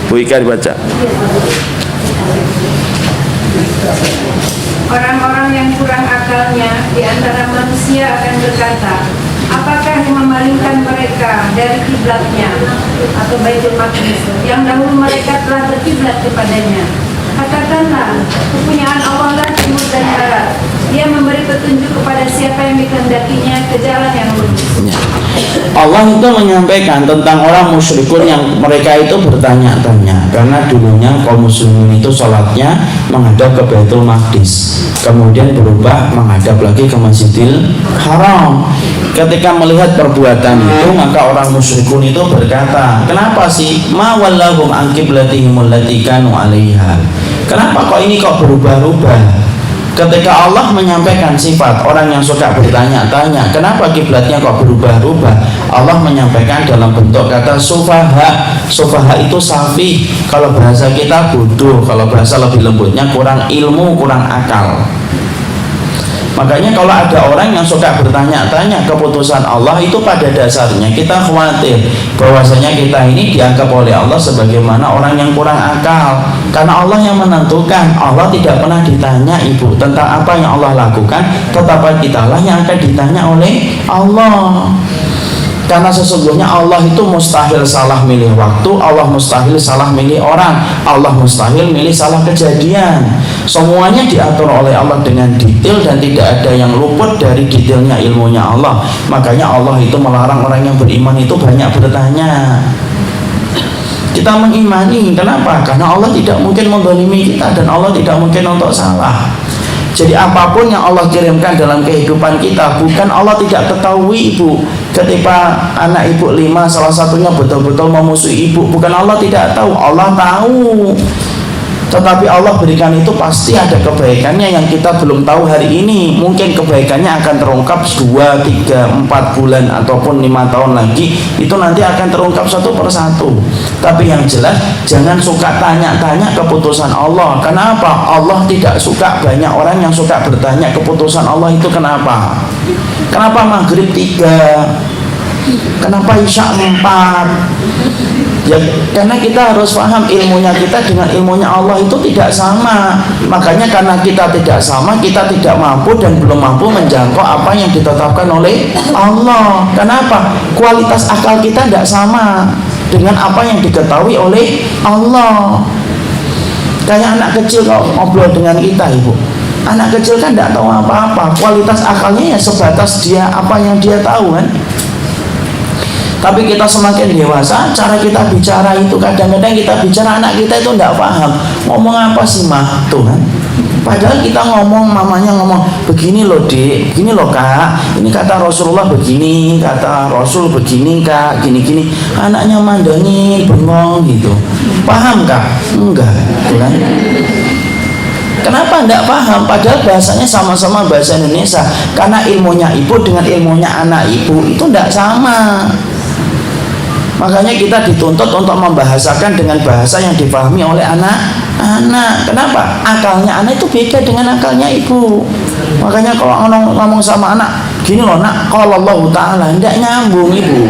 Bu Ika dibaca. Orang-orang yang kurang akalnya di antara manusia akan berkata, apakah yang memalingkan mereka dari kiblatnya atau Baitul Maqdis yang dahulu mereka telah berkiblat kepadanya? Katakanlah, kepunyaan Allah lah timur dan barat. Dia memberi petunjuk kepada siapa yang dikehendakinya ke jalan yang lurus. Allah itu menyampaikan tentang orang musyrikun yang mereka itu bertanya-tanya, karena dulunya kaum muslimin itu sholatnya menghadap ke Baitul Maqdis, kemudian berubah menghadap lagi ke Masjidil Haram. Ketika melihat perbuatan itu, maka orang musyrikun itu berkata, kenapa sih ma wallahum an qiblatihim allati kanu 'alaiha? Kenapa kok ini kok berubah-ubah? Ketika Allah menyampaikan sifat orang yang suka bertanya-tanya, kenapa kiblatnya kok berubah-ubah? Allah menyampaikan dalam bentuk kata sufaha. Sufaha itu safi, kalau bahasa kita bodoh, kalau bahasa lebih lembutnya kurang ilmu, kurang akal. Makanya kalau ada orang yang suka bertanya-tanya keputusan Allah, itu pada dasarnya kita khawatir bahwasanya kita ini dianggap oleh Allah sebagaimana orang yang kurang akal. Karena Allah yang menentukan, Allah tidak pernah ditanya ibu tentang apa yang Allah lakukan, tetapi kitalah yang akan ditanya oleh Allah. Karena sesungguhnya Allah itu mustahil salah milih waktu, Allah mustahil salah milih orang, Allah mustahil milih salah kejadian. Semuanya diatur oleh Allah dengan detail dan tidak ada yang luput dari detailnya ilmunya Allah. Makanya Allah itu melarang orang yang beriman itu banyak bertanya. Kita mengimani, kenapa? Karena Allah tidak mungkin menzalimi kita dan Allah tidak mungkin untuk salah. Jadi apapun yang Allah kirimkan dalam kehidupan kita, bukan Allah tidak ketahui ibu. Ketika anak ibu 5 salah satunya betul-betul memusuhi ibu, bukan Allah tidak tahu, Allah tahu. Tetapi Allah berikan itu pasti ada kebaikannya yang kita belum tahu hari ini. Mungkin kebaikannya akan terungkap 2, 3, 4 bulan ataupun 5 tahun lagi. Itu nanti akan terungkap satu persatu. Tapi yang jelas jangan suka tanya-tanya keputusan Allah. Kenapa? Allah tidak suka, banyak orang yang suka bertanya keputusan Allah itu kenapa? Kenapa maghrib 3? Kenapa isya 4? Ya, karena kita harus paham ilmunya kita dengan ilmunya Allah itu tidak sama. Makanya karena kita tidak sama, kita tidak mampu dan belum mampu menjangkau apa yang ditetapkan oleh Allah. Kenapa? Kualitas akal kita tidak sama dengan apa yang diketahui oleh Allah. Kayak anak kecil kalau ngobrol dengan kita, Ibu. Anak kecil kan tidak tahu apa-apa, kualitas akalnya ya sebatas dia apa yang dia tahu kan. Tapi kita semakin dewasa, cara kita bicara itu kadang-kadang kita bicara anak kita itu tidak paham. Ngomong apa sih mah Tuhan? Padahal kita ngomong, mamanya ngomong begini loh Dek, begini loh Kak, ini kata Rasulullah begini, kata Rasul begini Kak, gini-gini. Anaknya mandangin, bengong gitu. Paham Kak? Enggak, Tuhan. Kenapa enggak paham? Padahal bahasanya sama-sama bahasa Indonesia. Karena ilmunya ibu dengan ilmunya anak ibu itu enggak sama. Makanya kita dituntut untuk membahasakan dengan bahasa yang dipahami oleh anak-anak. Kenapa? Akalnya anak itu beda dengan akalnya ibu. Makanya kalau ngomong sama anak, gini loh nak, kalau Allah Ta'ala enggak nyambung ibu.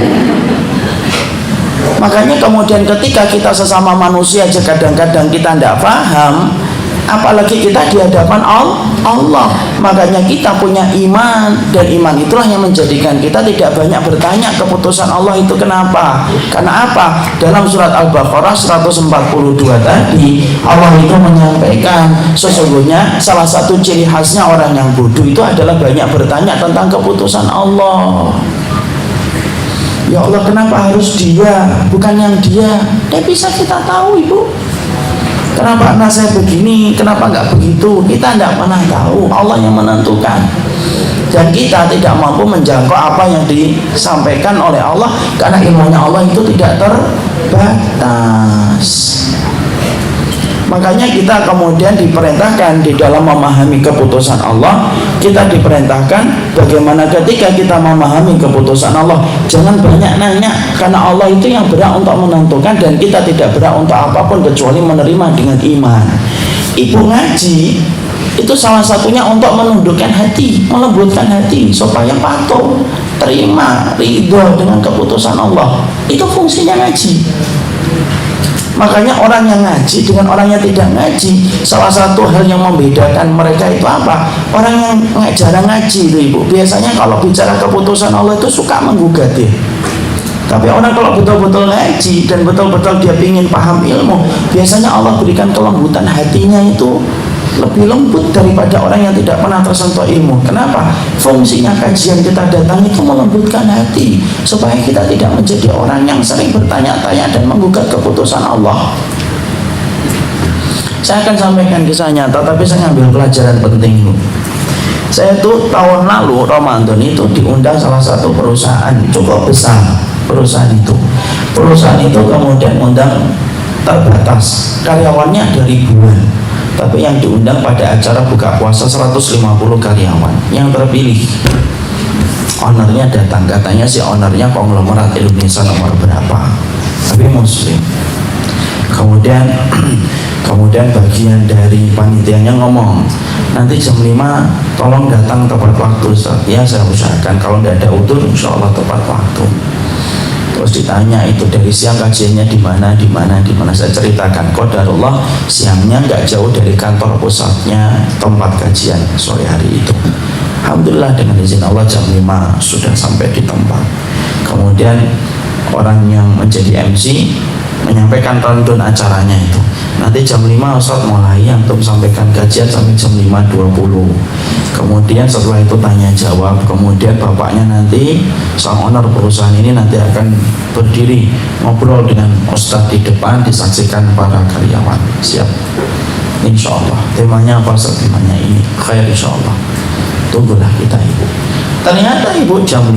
Makanya kemudian ketika kita sesama manusia aja kadang-kadang kita enggak paham, apalagi kita di hadapan Allah. Makanya kita punya iman, dan iman itulah yang menjadikan kita tidak banyak bertanya keputusan Allah itu kenapa. Karena apa? Dalam surat Al-Baqarah 142 tadi Allah itu menyampaikan sesungguhnya salah satu ciri khasnya orang yang bodoh itu adalah banyak bertanya tentang keputusan Allah. Ya Allah, kenapa harus dia bukan yang dia? Bisa kita tahu ibu, kenapa anak saya begini, kenapa nggak begitu? Kita tidak pernah tahu, Allah yang menentukan. Dan kita tidak mampu menjangkau apa yang disampaikan oleh Allah, karena ilmunya Allah itu tidak terbatas. Makanya kita kemudian diperintahkan di dalam memahami keputusan Allah, kita diperintahkan bagaimana ketika kita memahami keputusan Allah, jangan banyak nanya, karena Allah itu yang berhak untuk menentukan, dan kita tidak berhak untuk apapun kecuali menerima dengan iman. Ibu ngaji itu salah satunya untuk menundukkan hati, melembutkan hati supaya patuh, terima, ridho dengan keputusan Allah. Itu fungsinya ngaji. Makanya orang yang ngaji dengan orang yang tidak ngaji, salah satu hal yang membedakan mereka itu apa? Orang yang jarang ngaji itu ibu, biasanya kalau bicara keputusan Allah itu suka menggugat ya. Tapi orang kalau betul-betul ngaji dan betul-betul dia ingin paham ilmu, biasanya Allah berikan kelembutan hatinya itu lebih lembut daripada orang yang tidak pernah tersentuh ilmu. Kenapa? Fungsinya kajian kita datang itu melembutkan hati, supaya kita tidak menjadi orang yang sering bertanya-tanya dan menggugat keputusan Allah. Saya akan sampaikan kisah nyata, tapi saya ngambil pelajaran penting. Saya tuh tahun lalu Ramadan itu diundang salah satu perusahaan cukup besar. Perusahaan itu kemudian undang terbatas, karyawannya ada ribuan. Tapi yang diundang pada acara buka puasa 150 karyawan yang terpilih. Ownernya datang, katanya si ownernya konglomerat Indonesia nomor berapa, tapi muslim. Kemudian bagian dari panitianya ngomong, nanti jam 5 tolong datang tepat waktu Ustaz. Ya saya usahakan, kalau tidak ada udur insya Allah tepat waktu. Terus ditanya itu dari siang kajiannya di mana. Saya ceritakan qadarullah siangnya nggak jauh dari kantor pusatnya tempat kajian sore hari itu. Alhamdulillah dengan izin Allah jam 5 sudah sampai di tempat. Kemudian orang yang menjadi MC menyampaikan rundown acaranya itu. Nanti jam 5 Ustaz mulai antum sampaikan kajian sampai jam 5.20. Kemudian setelah itu tanya jawab. Kemudian bapaknya nanti sang owner perusahaan ini nanti akan berdiri ngobrol dengan Ustaz di depan, disaksikan para karyawan. Siap? Insya Allah. Temanya apa Ustaz? Temanya ini. Khair insya Allah. Tunggulah kita ibu. Ternyata ibu jam 5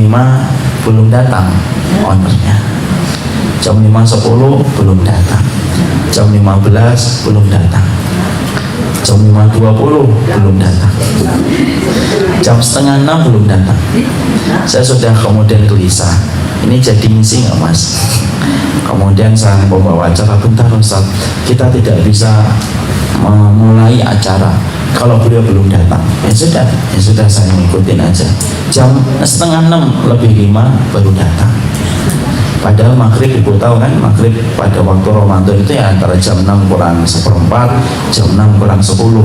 belum datang ownernya. Jam 5.10 belum datang. Jam 15 belum datang. Jam 5.20 belum datang. Jam setengah 6 belum datang. Saya sudah kemudian gelisah, ini jadi misi nggak mas? Kemudian saya membawa acara, bentar Ustaz, kita tidak bisa memulai acara kalau beliau belum datang. Ya sudah saya ngikutin aja. Jam setengah 6 lebih 5 baru datang. Padahal maghrib ibu tahu kan, maghrib pada waktu Ramadan itu ya antara jam 6 kurang 1/4, jam 6 kurang 10.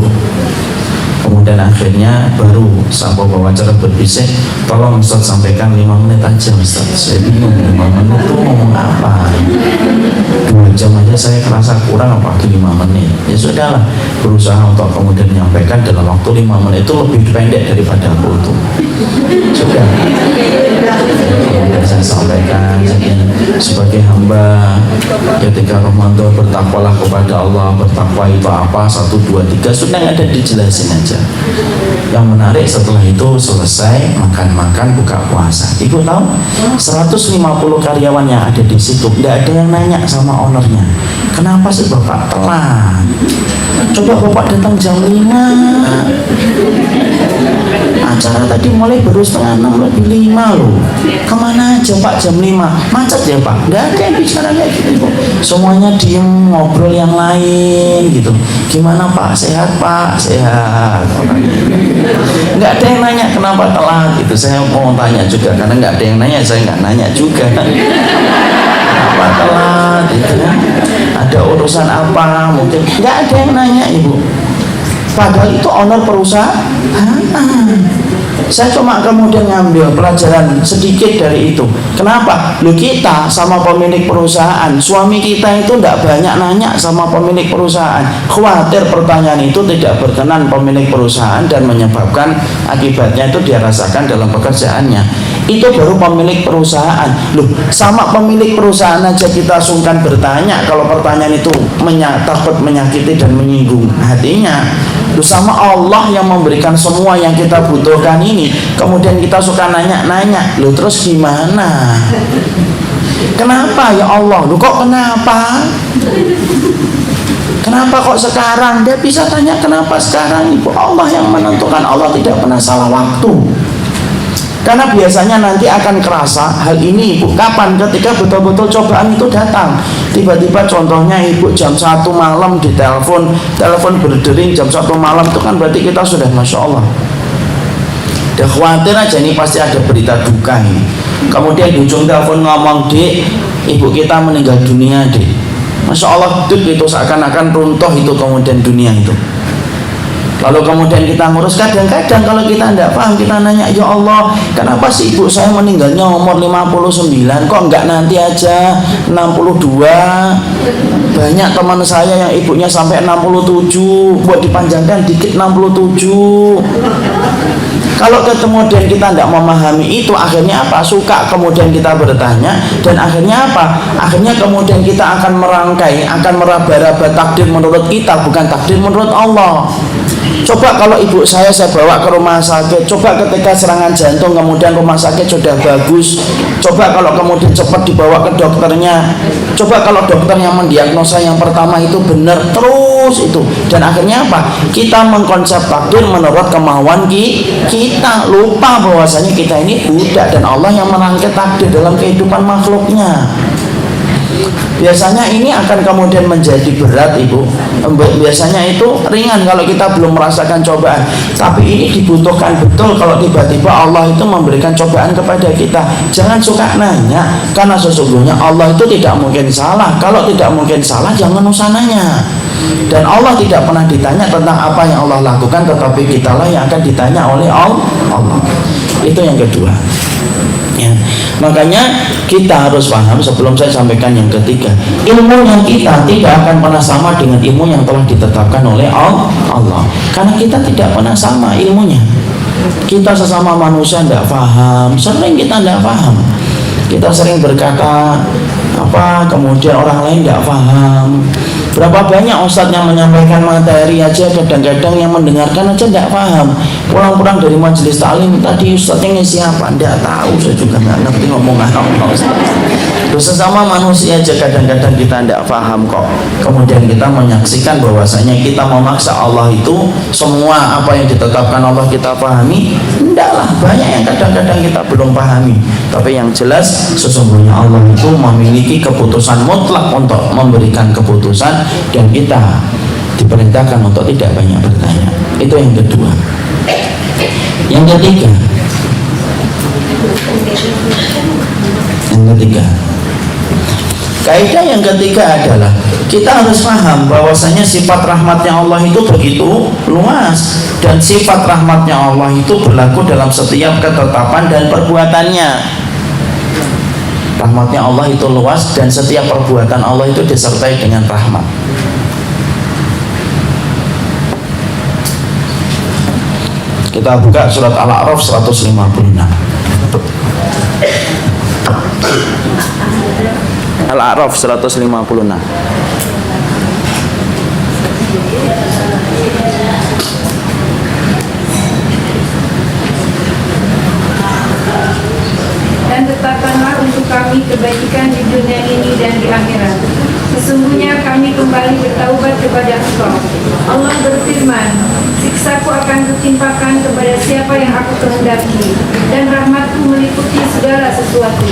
Kemudian akhirnya baru sampai wawancara berbisik, tolong Ustaz sampaikan 5 menit aja Ustaz. Saya bingung 5 menit itu ngomong apa, 2 jam aja saya kerasa kurang, apalagi 5 menit. Ya sudahlah, berusaha untuk kemudian menyampaikan dalam waktu 5 menit itu lebih pendek daripada itu. Sudah saya sampaikan sebagai hamba ketika Ramadan, bertakwalah kepada Allah. Bertakwa itu apa? 1, 2, 3 sudah ada, dijelasin aja. Yang menarik setelah itu selesai makan-makan buka puasa. Ibu tahu 150 karyawan yang ada di situ tidak ada yang nanya sama ownernya, kenapa sih Bapak telat? Coba Bapak datang jam 5, acara tadi mulai baru 5:30 lebih 5 loh. Kemana aja Pak jam 5? Macet ya Pak? Nggak ada yang bicara kayak gitu. Semuanya diem ngobrol yang lain gitu. Gimana Pak? Sehat Pak? Sehat. Nggak ada yang nanya kenapa telat gitu. Saya mau tanya juga karena nggak ada yang nanya, saya nggak nanya juga. Kenapa telat gitu kan? Ada urusan apa? Mungkin nggak ada yang nanya Ibu. Padahal itu owner perusahaan. Saya cuma kemudian ngambil pelajaran sedikit dari itu. Kenapa? Lu kita sama pemilik perusahaan, suami kita itu tidak banyak nanya sama pemilik perusahaan. Khawatir pertanyaan itu tidak berkenan pemilik perusahaan dan menyebabkan akibatnya itu dia rasakan dalam pekerjaannya. Itu baru pemilik perusahaan. Loh, sama pemilik perusahaan aja kita sungkan bertanya kalau pertanyaan itu takut menyakiti dan menyinggung hatinya. Loh, sama Allah yang memberikan semua yang kita butuhkan ini, kemudian kita suka nanya-nanya. Loh, terus gimana? Kenapa ya Allah? Loh, kok kenapa? Kenapa kok sekarang? Dia bisa tanya kenapa sekarang. Ibu, Allah yang menentukan. Allah tidak pernah salah waktu. Karena biasanya nanti akan kerasa hal ini Ibu kapan? Ketika betul-betul cobaan itu datang. Tiba-tiba contohnya Ibu jam 1 malam telepon berdering jam 1 malam, itu kan berarti kita sudah Masya Allah udah khawatir aja nih pasti ada berita duka ini. Kemudian di ujung telepon ngomong, Dek, ibu kita meninggal dunia Dek. Masya Allah, Dek, itu seakan-akan runtuh itu kemudian dunia itu. Lalu kemudian kita ngurus, kadang-kadang kalau kita tidak paham, kita nanya, ya Allah, kenapa sih ibu saya meninggalnya umur 59, kok enggak nanti aja 62? Banyak teman saya yang ibunya sampai 67, buat dipanjangkan dikit 67. Kalau kemudian kita tidak memahami itu, akhirnya apa? Suka kemudian kita bertanya, dan akhirnya apa? Akhirnya kemudian kita akan merangkai, akan meraba-raba takdir menurut kita, bukan takdir menurut Allah. Coba kalau ibu saya bawa ke rumah sakit, coba ketika serangan jantung kemudian rumah sakit sudah bagus, coba kalau kemudian cepat dibawa ke dokternya, coba kalau dokter yang mendiagnosa yang pertama itu benar terus itu, dan akhirnya apa? Kita mengkonsep takdir menurut kemauan kita, lupa bahwasanya kita ini budak dan Allah yang merangkai takdir dalam kehidupan makhluknya. Biasanya ini akan kemudian menjadi berat Ibu. Biasanya itu ringan kalau kita belum merasakan cobaan, tapi ini dibutuhkan betul kalau tiba-tiba Allah itu memberikan cobaan kepada kita. Jangan suka nanya, karena sesungguhnya Allah itu tidak mungkin salah. Kalau tidak mungkin salah, jangan usah nanya. Dan Allah tidak pernah ditanya tentang apa yang Allah lakukan, tetapi kitalah yang akan ditanya oleh Allah. Itu yang kedua. Ya, makanya kita harus paham sebelum saya sampaikan yang ketiga, ilmu yang kita tidak akan pernah sama dengan ilmu yang telah ditetapkan oleh Allah, karena kita tidak pernah sama ilmunya. Kita sesama manusia tidak paham, sering kita tidak paham. Kita sering berkata apa, kemudian orang lain tidak paham. Berapa banyak ustadz yang menyampaikan materi aja, kadang-kadang yang mendengarkan aja tidak paham. Pulang-pulang dari majelis taklim, tadi ustadznya ngisi apa? Tidak tahu, saya juga nggak ngerti ngomong apa. Terus sesama manusia aja kadang-kadang kita tidak paham kok. Kemudian kita menyaksikan bahwasanya kita memaksa Allah itu semua apa yang ditetapkan Allah kita pahami. Tidaklah, banyak yang kadang-kadang kita belum pahami. Tapi yang jelas sesungguhnya Allah itu memiliki keputusan mutlak untuk memberikan keputusan, dan kita diperintahkan untuk tidak banyak bertanya. Itu yang kedua. Yang ketiga, Kaidah yang ketiga adalah kita harus paham bahwasanya sifat rahmatnya Allah itu begitu luas, dan sifat rahmatnya Allah itu berlaku dalam setiap ketetapan dan perbuatannya. Rahmatnya Allah itu luas dan setiap perbuatan Allah itu disertai dengan rahmat. Kita buka surat Al-A'raf 156. Al-A'raf 156. Dan tetapkanlah untuk kami kebaikan di dunia ini dan di akhirat. Sesungguhnya kami kembali bertaubat kepada Engkau. Allah berfirman, siksaku akan kutimpakan kepada siapa yang aku kehendaki, dan rahmatku meliputi segala sesuatu.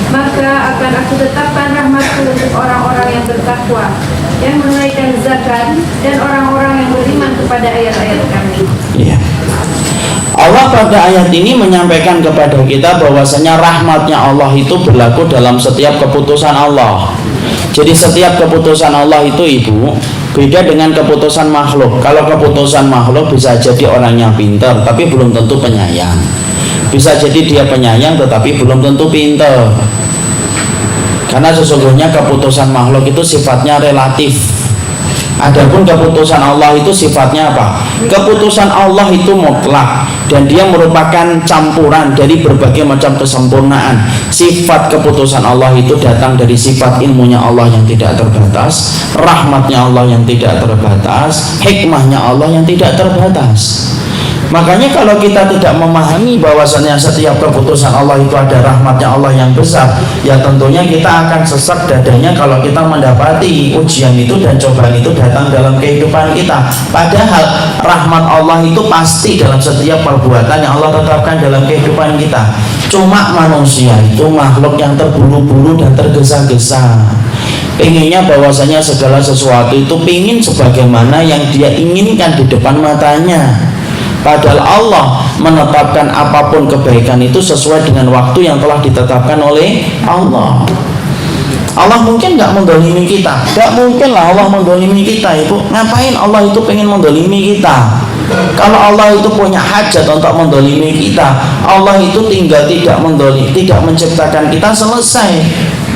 Maka akan aku tetapkan rahmatku untuk orang-orang yang bertakwa, yang menunaikan zakat, dan orang-orang yang beriman kepada ayat-ayat kami. Iya. Allah pada ayat ini menyampaikan kepada kita bahwasanya rahmatnya Allah itu berlaku dalam setiap keputusan Allah. Jadi setiap keputusan Allah itu Ibu beda dengan keputusan makhluk. Kalau keputusan makhluk bisa jadi orangnya pintar tapi belum tentu penyayang. Bisa jadi dia penyayang tetapi belum tentu pintar. Karena sesungguhnya keputusan makhluk itu sifatnya relatif. Adapun keputusan Allah itu sifatnya apa? Keputusan Allah itu mutlak dan dia merupakan campuran dari berbagai macam kesempurnaan. Sifat keputusan Allah itu datang dari sifat ilmunya Allah yang tidak terbatas, rahmatnya Allah yang tidak terbatas, hikmahnya Allah yang tidak terbatas. Makanya kalau kita tidak memahami bahwasannya setiap keputusan Allah itu ada rahmatnya Allah yang besar, ya tentunya kita akan sesak dadanya kalau kita mendapati ujian itu dan cobaan itu datang dalam kehidupan kita. Padahal rahmat Allah itu pasti dalam setiap perbuatan yang Allah tetapkan dalam kehidupan kita. Cuma manusia itu makhluk yang terburu-buru dan tergesa-gesa. Pengennya bahwasanya segala sesuatu itu pingin sebagaimana yang dia inginkan di depan matanya. Padahal Allah menetapkan apapun kebaikan itu sesuai dengan waktu yang telah ditetapkan oleh Allah. Allah mungkin nggak mendolimi kita, nggak mungkin lah Allah mendolimi kita, Ibu. Ngapain Allah itu pengen mendolimi kita? Kalau Allah itu punya hajat untuk mendolimi kita, Allah itu tinggal tidak mendolimi, tidak menciptakan kita, selesai.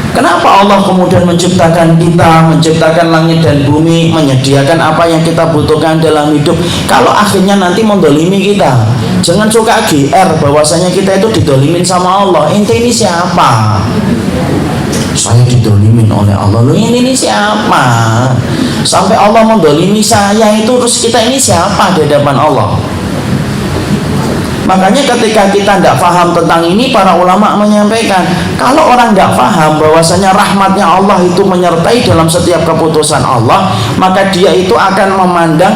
Kenapa Allah kemudian menciptakan kita, menciptakan langit dan bumi, menyediakan apa yang kita butuhkan dalam hidup, kalau akhirnya nanti mendolimi kita? Jangan suka GR bahwasanya kita itu didolimin sama Allah. Ente ini siapa? Saya didolimin oleh Allah. Loh, ini siapa? Sampai Allah mendolimi saya itu, terus kita ini siapa di hadapan Allah? Makanya ketika kita tidak paham tentang ini, para ulama menyampaikan, kalau orang tidak paham bahwasanya rahmatnya Allah itu menyertai dalam setiap keputusan Allah, maka dia itu akan memandang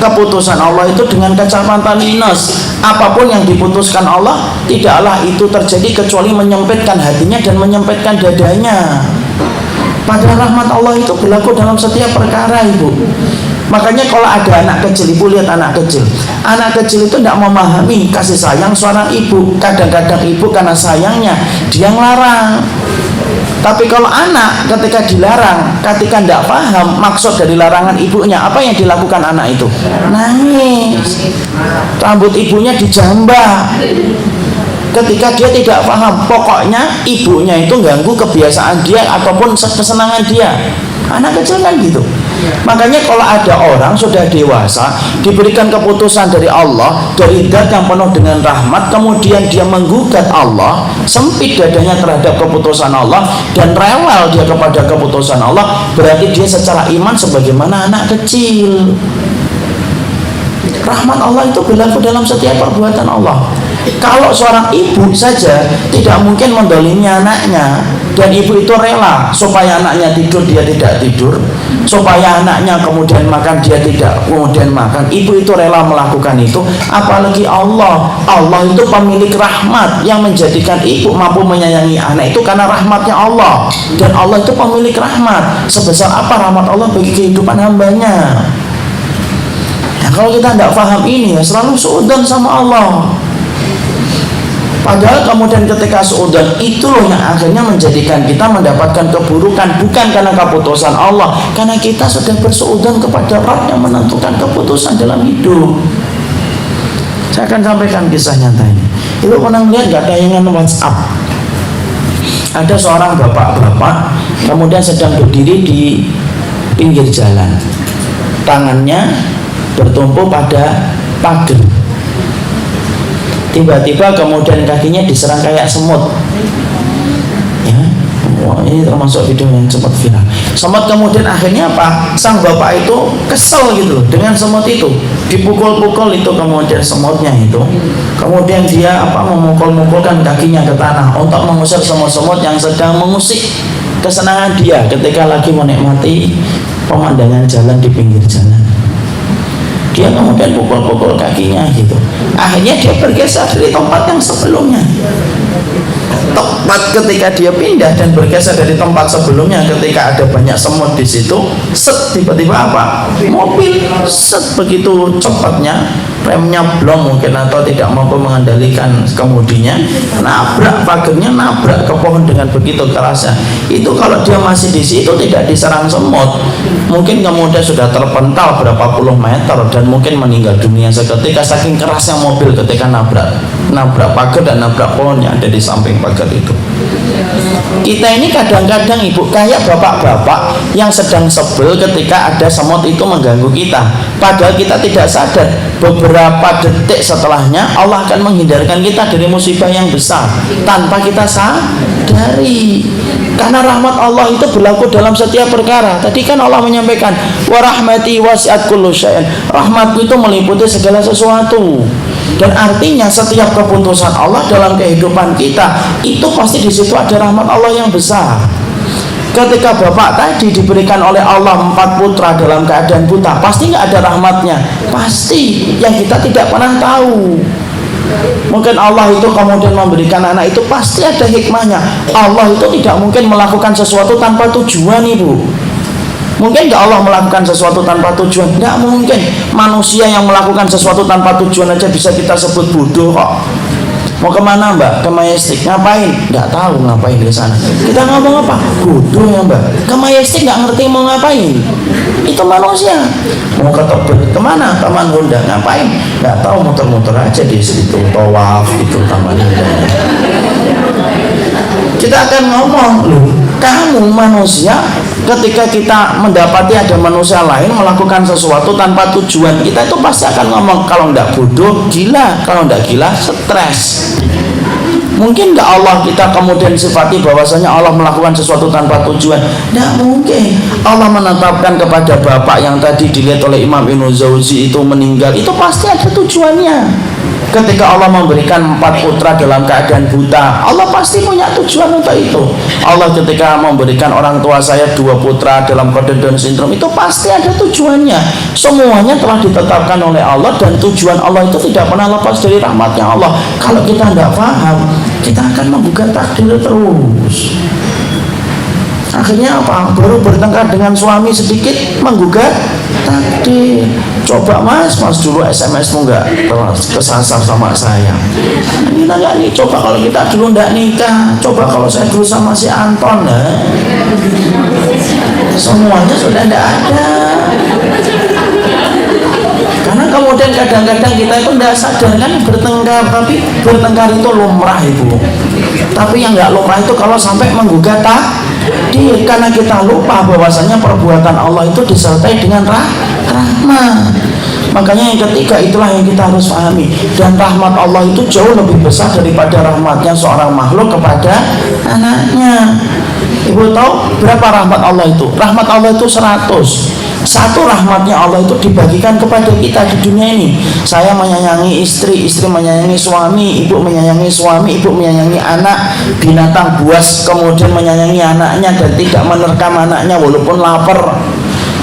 keputusan Allah itu dengan kacamata minus. Apapun yang diputuskan Allah, tidaklah itu terjadi kecuali menyempitkan hatinya dan menyempitkan dadanya. Padahal rahmat Allah itu berlaku dalam setiap perkara, Ibu. Makanya kalau ada anak kecil, Ibu lihat anak kecil itu tidak memahami kasih sayang seorang ibu. Kadang-kadang ibu karena sayangnya dia ngelarang. Tapi kalau anak ketika dilarang, ketika tidak paham maksud dari larangan ibunya, apa yang dilakukan anak itu? Nangis, rambut ibunya dijambak. Ketika dia tidak paham, pokoknya ibunya itu ganggu kebiasaan dia ataupun kesenangan dia. Anak kecil kan gitu. Makanya kalau ada orang sudah dewasa diberikan keputusan dari Allah, dari zat yang penuh dengan rahmat, kemudian dia menggugat Allah, sempit dadanya terhadap keputusan Allah dan rewel dia kepada keputusan Allah, berarti dia secara iman sebagaimana anak kecil. Rahmat Allah itu berlaku dalam setiap perbuatan Allah. Kalau seorang ibu saja tidak mungkin mendolimi anaknya, dan ibu itu rela supaya anaknya tidur dia tidak tidur, supaya anaknya kemudian makan dia tidak kemudian makan, ibu itu rela melakukan itu. Apalagi Allah itu pemilik rahmat yang menjadikan ibu mampu menyayangi anak itu karena rahmatnya Allah, dan Allah itu pemilik rahmat. Sebesar apa rahmat Allah bagi kehidupan hambanya? Nah, kalau kita tidak paham ini, ya selalu suudzon sama Allah. Padahal kemudian ketika suudzon itu loh yang akhirnya menjadikan kita mendapatkan keburukan, bukan karena keputusan Allah, karena kita sudah bersuudzon kepada Rabb yang menentukan keputusan dalam hidup. Saya akan sampaikan kisah nyata ini. Ibu pernah melihat gak tayangan WhatsApp? Ada seorang bapak-bapak kemudian sedang berdiri di pinggir jalan, tangannya bertumpu pada pagar. Tiba-tiba kemudian kakinya diserang kayak semut. Ya, wah, ini termasuk video yang sempat viral. Semut kemudian akhirnya apa? Sang bapak itu kesel gitu dengan semut itu, dipukul-pukul itu kemudian semutnya itu. Kemudian dia memukul-mukulkan kakinya ke tanah untuk mengusir semut-semut yang sedang mengusik kesenangan dia ketika lagi menikmati pemandangan jalan di pinggir jalan. Dia kemudian pukul-pukul kakinya gitu. Akhirnya dia bergeser dari tempat yang sebelumnya. Tepat ketika dia pindah dan bergeser dari tempat sebelumnya, ketika ada banyak semut di situ, set, tiba-tiba apa? Mobil set, begitu cepatnya, remnya blong mungkin atau tidak mampu mengendalikan kemudinya, nabrak pagarnya, nabrak ke pohon dengan begitu kerasnya. Itu kalau dia masih di situ tidak diserang semut, mungkin kemudian sudah terpental berapa puluh meter dan mungkin meninggal dunia seketika saking kerasnya mobil ketika nabrak pagar dan nabrak pohon yang ada di samping pagar itu. Kita ini kadang-kadang ibu kayak bapak-bapak yang sedang sebel ketika ada semut itu mengganggu kita, padahal kita tidak sadar beberapa detik setelahnya Allah akan menghindarkan kita dari musibah yang besar tanpa kita sadari. Karena rahmat Allah itu berlaku dalam setiap perkara. Tadi kan Allah menyampaikan wa rahmati wasi'at kullu syai'in. Rahmatku itu meliputi segala sesuatu. Dan artinya setiap keputusan Allah dalam kehidupan kita itu pasti di situ ada rahmat Allah yang besar. Ketika bapak tadi diberikan oleh Allah 4 putra dalam keadaan buta, pasti nggak ada rahmatnya, pasti yang kita tidak pernah tahu. Mungkin Allah itu kemudian memberikan anak itu pasti ada hikmahnya. Allah itu tidak mungkin melakukan sesuatu tanpa tujuan, ibu. Mungkin nggak Allah melakukan sesuatu tanpa tujuan? Nggak mungkin. Manusia yang melakukan sesuatu tanpa tujuan aja bisa kita sebut bodoh kok. Mau kemana mbak? Ke Majestic. Ngapain? Nggak tahu ngapain di sana. Kita ngomong apa? Bodoh ya mbak. Ke Majestic nggak ngerti mau ngapain. Itu manusia. Mau ke Tebet kemana? Taman Honda. Ngapain? Nggak tahu, muter-muter aja di situ, tawaf itu Taman Honda. Kita akan ngomong, loh, kamu manusia, ketika kita mendapati ada manusia lain melakukan sesuatu tanpa tujuan, kita itu pasti akan ngomong, kalau enggak bodoh, gila. Kalau enggak gila, stres. Mungkin enggak Allah kita kemudian sifati bahwasanya Allah melakukan sesuatu tanpa tujuan? Enggak mungkin. Allah menetapkan kepada bapak yang tadi dilihat oleh Imam Ibnu Jauzi itu meninggal, itu pasti ada tujuannya. Ketika Allah memberikan 4 putra dalam keadaan buta, Allah pasti punya tujuan untuk itu. Allah ketika memberikan orang tua saya 2 putra dalam kode Down syndrome, itu pasti ada tujuannya. Semuanya telah ditetapkan oleh Allah dan tujuan Allah itu tidak pernah lepas dari rahmatnya Allah. Kalau kita tidak paham, kita akan menggugat takdir terus. Akhirnya apa? Baru bertengkar dengan suami sedikit menggugat takdir. Coba mas dulu SMS-mu nggak kesasar sama saya. Kita nggak nih. Coba kalau kita dulu nggak nikah. Coba kalau saya dulu sama si Anton, nah. Semuanya sudah nggak ada. Karena kemudian kadang-kadang kita itu tidak sadar kan bertengkar, tapi bertengkar itu lumrah ibu. Tapi yang nggak lumrah itu kalau sampai menggugat takdir, karena kita lupa bahwasanya perbuatan Allah itu disertai dengan rahmat. Makanya yang ketiga itulah yang kita harus pahami, dan rahmat Allah itu jauh lebih besar daripada rahmatnya seorang makhluk kepada anaknya. Ibu tahu berapa rahmat Allah itu? Rahmat Allah itu 100. Satu rahmatnya Allah itu dibagikan kepada kita di dunia ini. Saya menyayangi istri, istri menyayangi suami, ibu menyayangi suami, ibu menyayangi anak. Binatang buas kemudian menyayangi anaknya dan tidak menerkam anaknya walaupun lapar.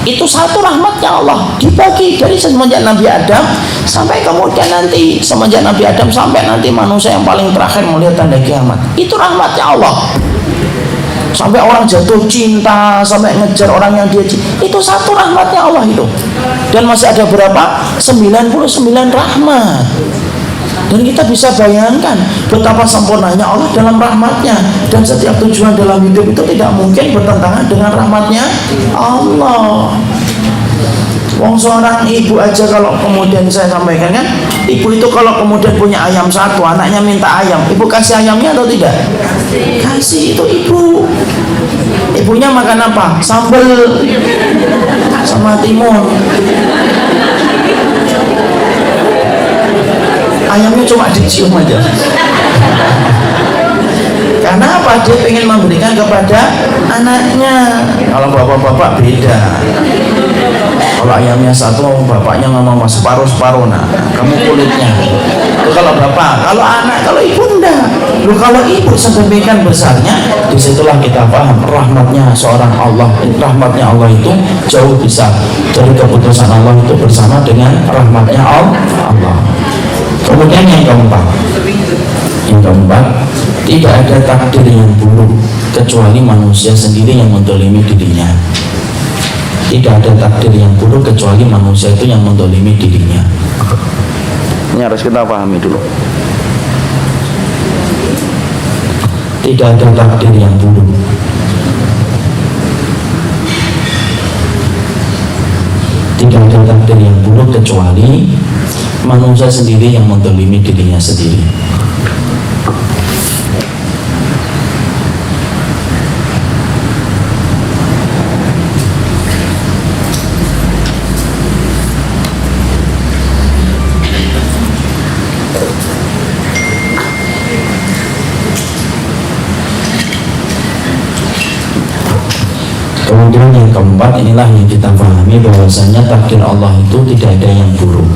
Itu satu rahmatnya Allah dibagi dari semenjak Nabi Adam sampai kemudian nanti, semenjak Nabi Adam sampai nanti manusia yang paling terakhir melihat tanda kiamat. Itu rahmatnya Allah. Sampai orang jatuh cinta, sampai ngejar orang yang dia cinta, itu satu rahmatnya Allah itu. Dan masih ada berapa? 99 rahmat. Dan kita bisa bayangkan betapa sempurnanya Allah dalam rahmatnya. Dan setiap tujuan dalam hidup itu tidak mungkin bertentangan dengan rahmatnya Allah. Wong seorang ibu aja kalau kemudian saya sampaikan kan, ibu itu kalau kemudian punya ayam satu, anaknya minta ayam, ibu kasih ayamnya atau tidak? Kasih, itu ibu. Ibunya makan apa? Sambal sama timun. Ayamnya cuma dicium aja. Karena apa? Dia ingin memberikan kepada anaknya. Kalau bapak-bapak beda. Kalau ayamnya satu, bapaknya ngomong separuh-separuh, nah kamu kulitnya. Itu kalau bapak, kalau anak, kalau ibu enggak. Loh, kalau ibu sedemikian besarnya, disitulah kita paham rahmatnya seorang Allah. Rahmatnya Allah itu jauh besar dari keputusan Allah itu bersama dengan rahmatnya Allah. Kemudian yang keempat, tidak ada takdir yang buruk kecuali manusia sendiri yang mendolimi dirinya. Tidak ada takdir yang buruk kecuali manusia itu yang mendolimi dirinya. Ini harus kita pahami dulu. Tidak ada takdir yang buruk. Tidak ada takdir yang buruk kecuali manusia sendiri yang mendolimi dirinya sendiri. Kemudian yang keempat, inilah yang kita pahami bahwasanya takdir Allah itu tidak ada yang buruk.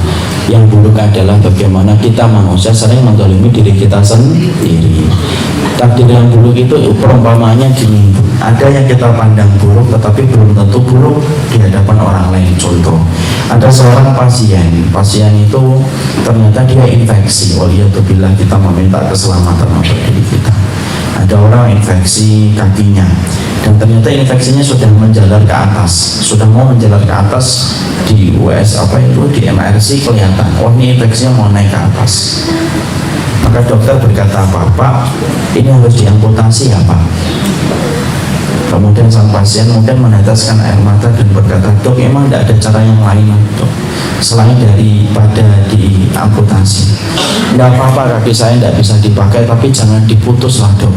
Yang buruk adalah bagaimana kita manusia sering menzalimi diri kita sendiri. Takdir yang buruk itu perumpamaannya gini, ada yang kita pandang buruk tetapi belum tentu buruk di hadapan orang lain. Contoh, ada seorang pasien itu ternyata dia infeksi. Waliyatubillah, kita meminta keselamatan untuk diri kita. Ada orang infeksi kakinya dan ternyata infeksinya sudah menjalar ke atas, sudah mau menjalar ke atas. Di US di MRC kelihatan, oh ini infeksinya mau naik ke atas. Maka dokter berkata, Pak, ini harus diamputasi ya Pak. Kemudian sang pasien mungkin meneteskan air mata dan berkata, Dok, emang tidak ada cara yang lain dok selain daripada diamputasi? Tidak apa-apa, kaki saya tidak bisa dipakai, tapi jangan diputus lah dok.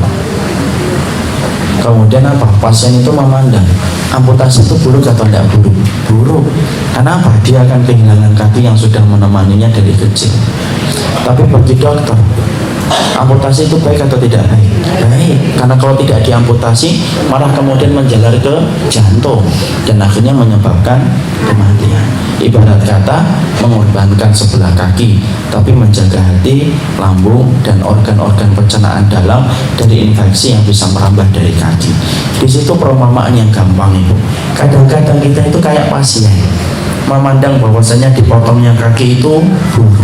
Kemudian apa? Pasien itu memandang amputasi itu buruk atau tidak buruk? Buruk. Kenapa? Dia akan kehilangan kaki yang sudah menemaninya dari kecil. Tapi bagi dokter, amputasi itu baik atau tidak baik? Baik. Karena kalau tidak diamputasi malah kemudian menjalar ke jantung dan akhirnya menyebabkan kematian. Ibarat kata mengorbankan sebelah kaki tapi menjaga hati, lambung dan organ-organ pencernaan dalam dari infeksi yang bisa merambah dari kaki. Di situ perumpamaan yang gampang itu. Kadang-kadang kita itu kayak pasien memandang bahwasanya dipotongnya kaki itu buruk.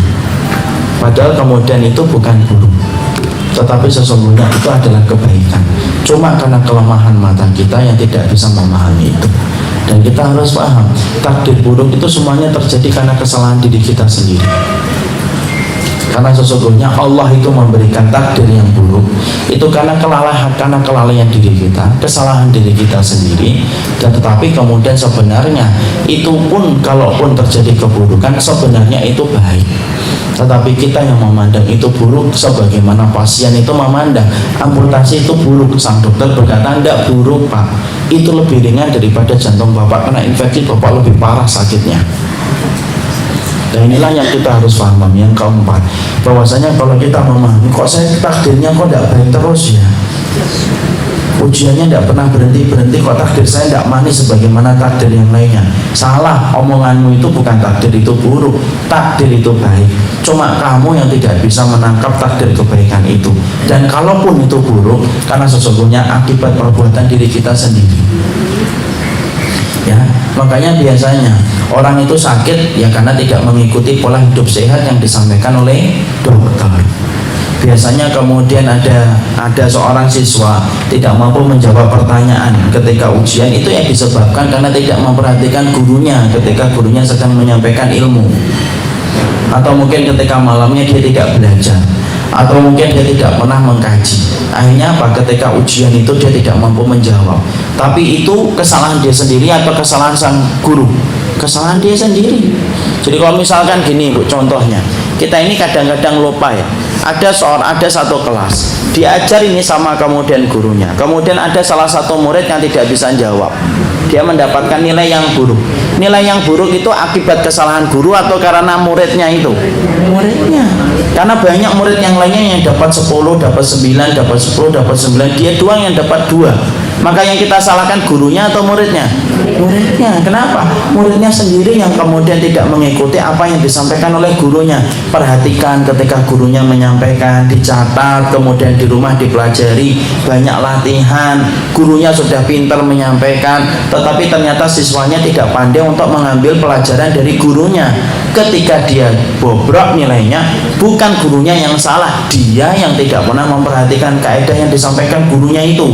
Padahal kemudian itu bukan buruk, tetapi sesungguhnya itu adalah kebaikan. Cuma karena kelemahan mata kita yang tidak bisa memahami itu. Dan kita harus paham, takdir buruk itu semuanya terjadi karena kesalahan diri kita sendiri. Karena sesungguhnya Allah itu memberikan takdir yang buruk itu karena kelalaian diri kita, kesalahan diri kita sendiri. Dan tetapi kemudian sebenarnya itu pun kalaupun terjadi keburukan sebenarnya itu baik. Tetapi kita yang memandang itu buruk, sebagaimana pasien itu memandang amputasi itu buruk. Sang dokter berkata, tidak buruk Pak, itu lebih ringan daripada jantung Bapak kena infeksi, Bapak lebih parah sakitnya. Dan inilah yang kita harus paham. Yang keempat, bahwasanya kalau kita memahami, kok saya takdirnya kok tidak baik terus ya, ujiannya tidak pernah berhenti-berhenti, kok takdir saya tidak manis sebagaimana takdir yang lainnya. Salah, omonganmu itu bukan takdir itu buruk, takdir itu baik. Cuma kamu yang tidak bisa menangkap takdir kebaikan itu. Dan kalaupun itu buruk, karena sesungguhnya akibat perbuatan diri kita sendiri. Ya, makanya biasanya orang itu sakit ya karena tidak mengikuti pola hidup sehat yang disampaikan oleh dokter. Biasanya kemudian ada seorang siswa tidak mampu menjawab pertanyaan ketika ujian, itu yang disebabkan karena tidak memperhatikan gurunya ketika gurunya sedang menyampaikan ilmu. atau mungkin ketika malamnya dia tidak belajar, atau mungkin dia tidak pernah mengkaji. Akhirnya apa? Ketika ujian itu dia tidak mampu menjawab. Tapi itu kesalahan dia sendiri atau kesalahan sang guru? Kesalahan dia sendiri. Jadi kalau misalkan gini Bu, contohnya kita ini kadang-kadang lupa ya, ada satu kelas diajar ini sama kemudian gurunya, kemudian ada salah satu murid yang tidak bisa jawab, dia mendapatkan nilai yang buruk. Nilai yang buruk itu akibat kesalahan guru atau karena muridnya itu? Muridnya. Karena banyak murid yang lainnya yang dapat 10, dapat 9, dapat 10, dapat 9, dia doang yang dapat 2. Maka yang kita salahkan gurunya atau muridnya? Muridnya. Kenapa? Muridnya sendiri yang kemudian tidak mengikuti apa yang disampaikan oleh gurunya. Perhatikan ketika gurunya menyampaikan, dicatat, kemudian di rumah dipelajari, banyak latihan. Gurunya sudah pintar menyampaikan, tetapi ternyata siswanya tidak pandai untuk mengambil pelajaran dari gurunya. Ketika dia bobrok nilainya, bukan gurunya yang salah, dia yang tidak pernah memperhatikan kaidah yang disampaikan gurunya itu.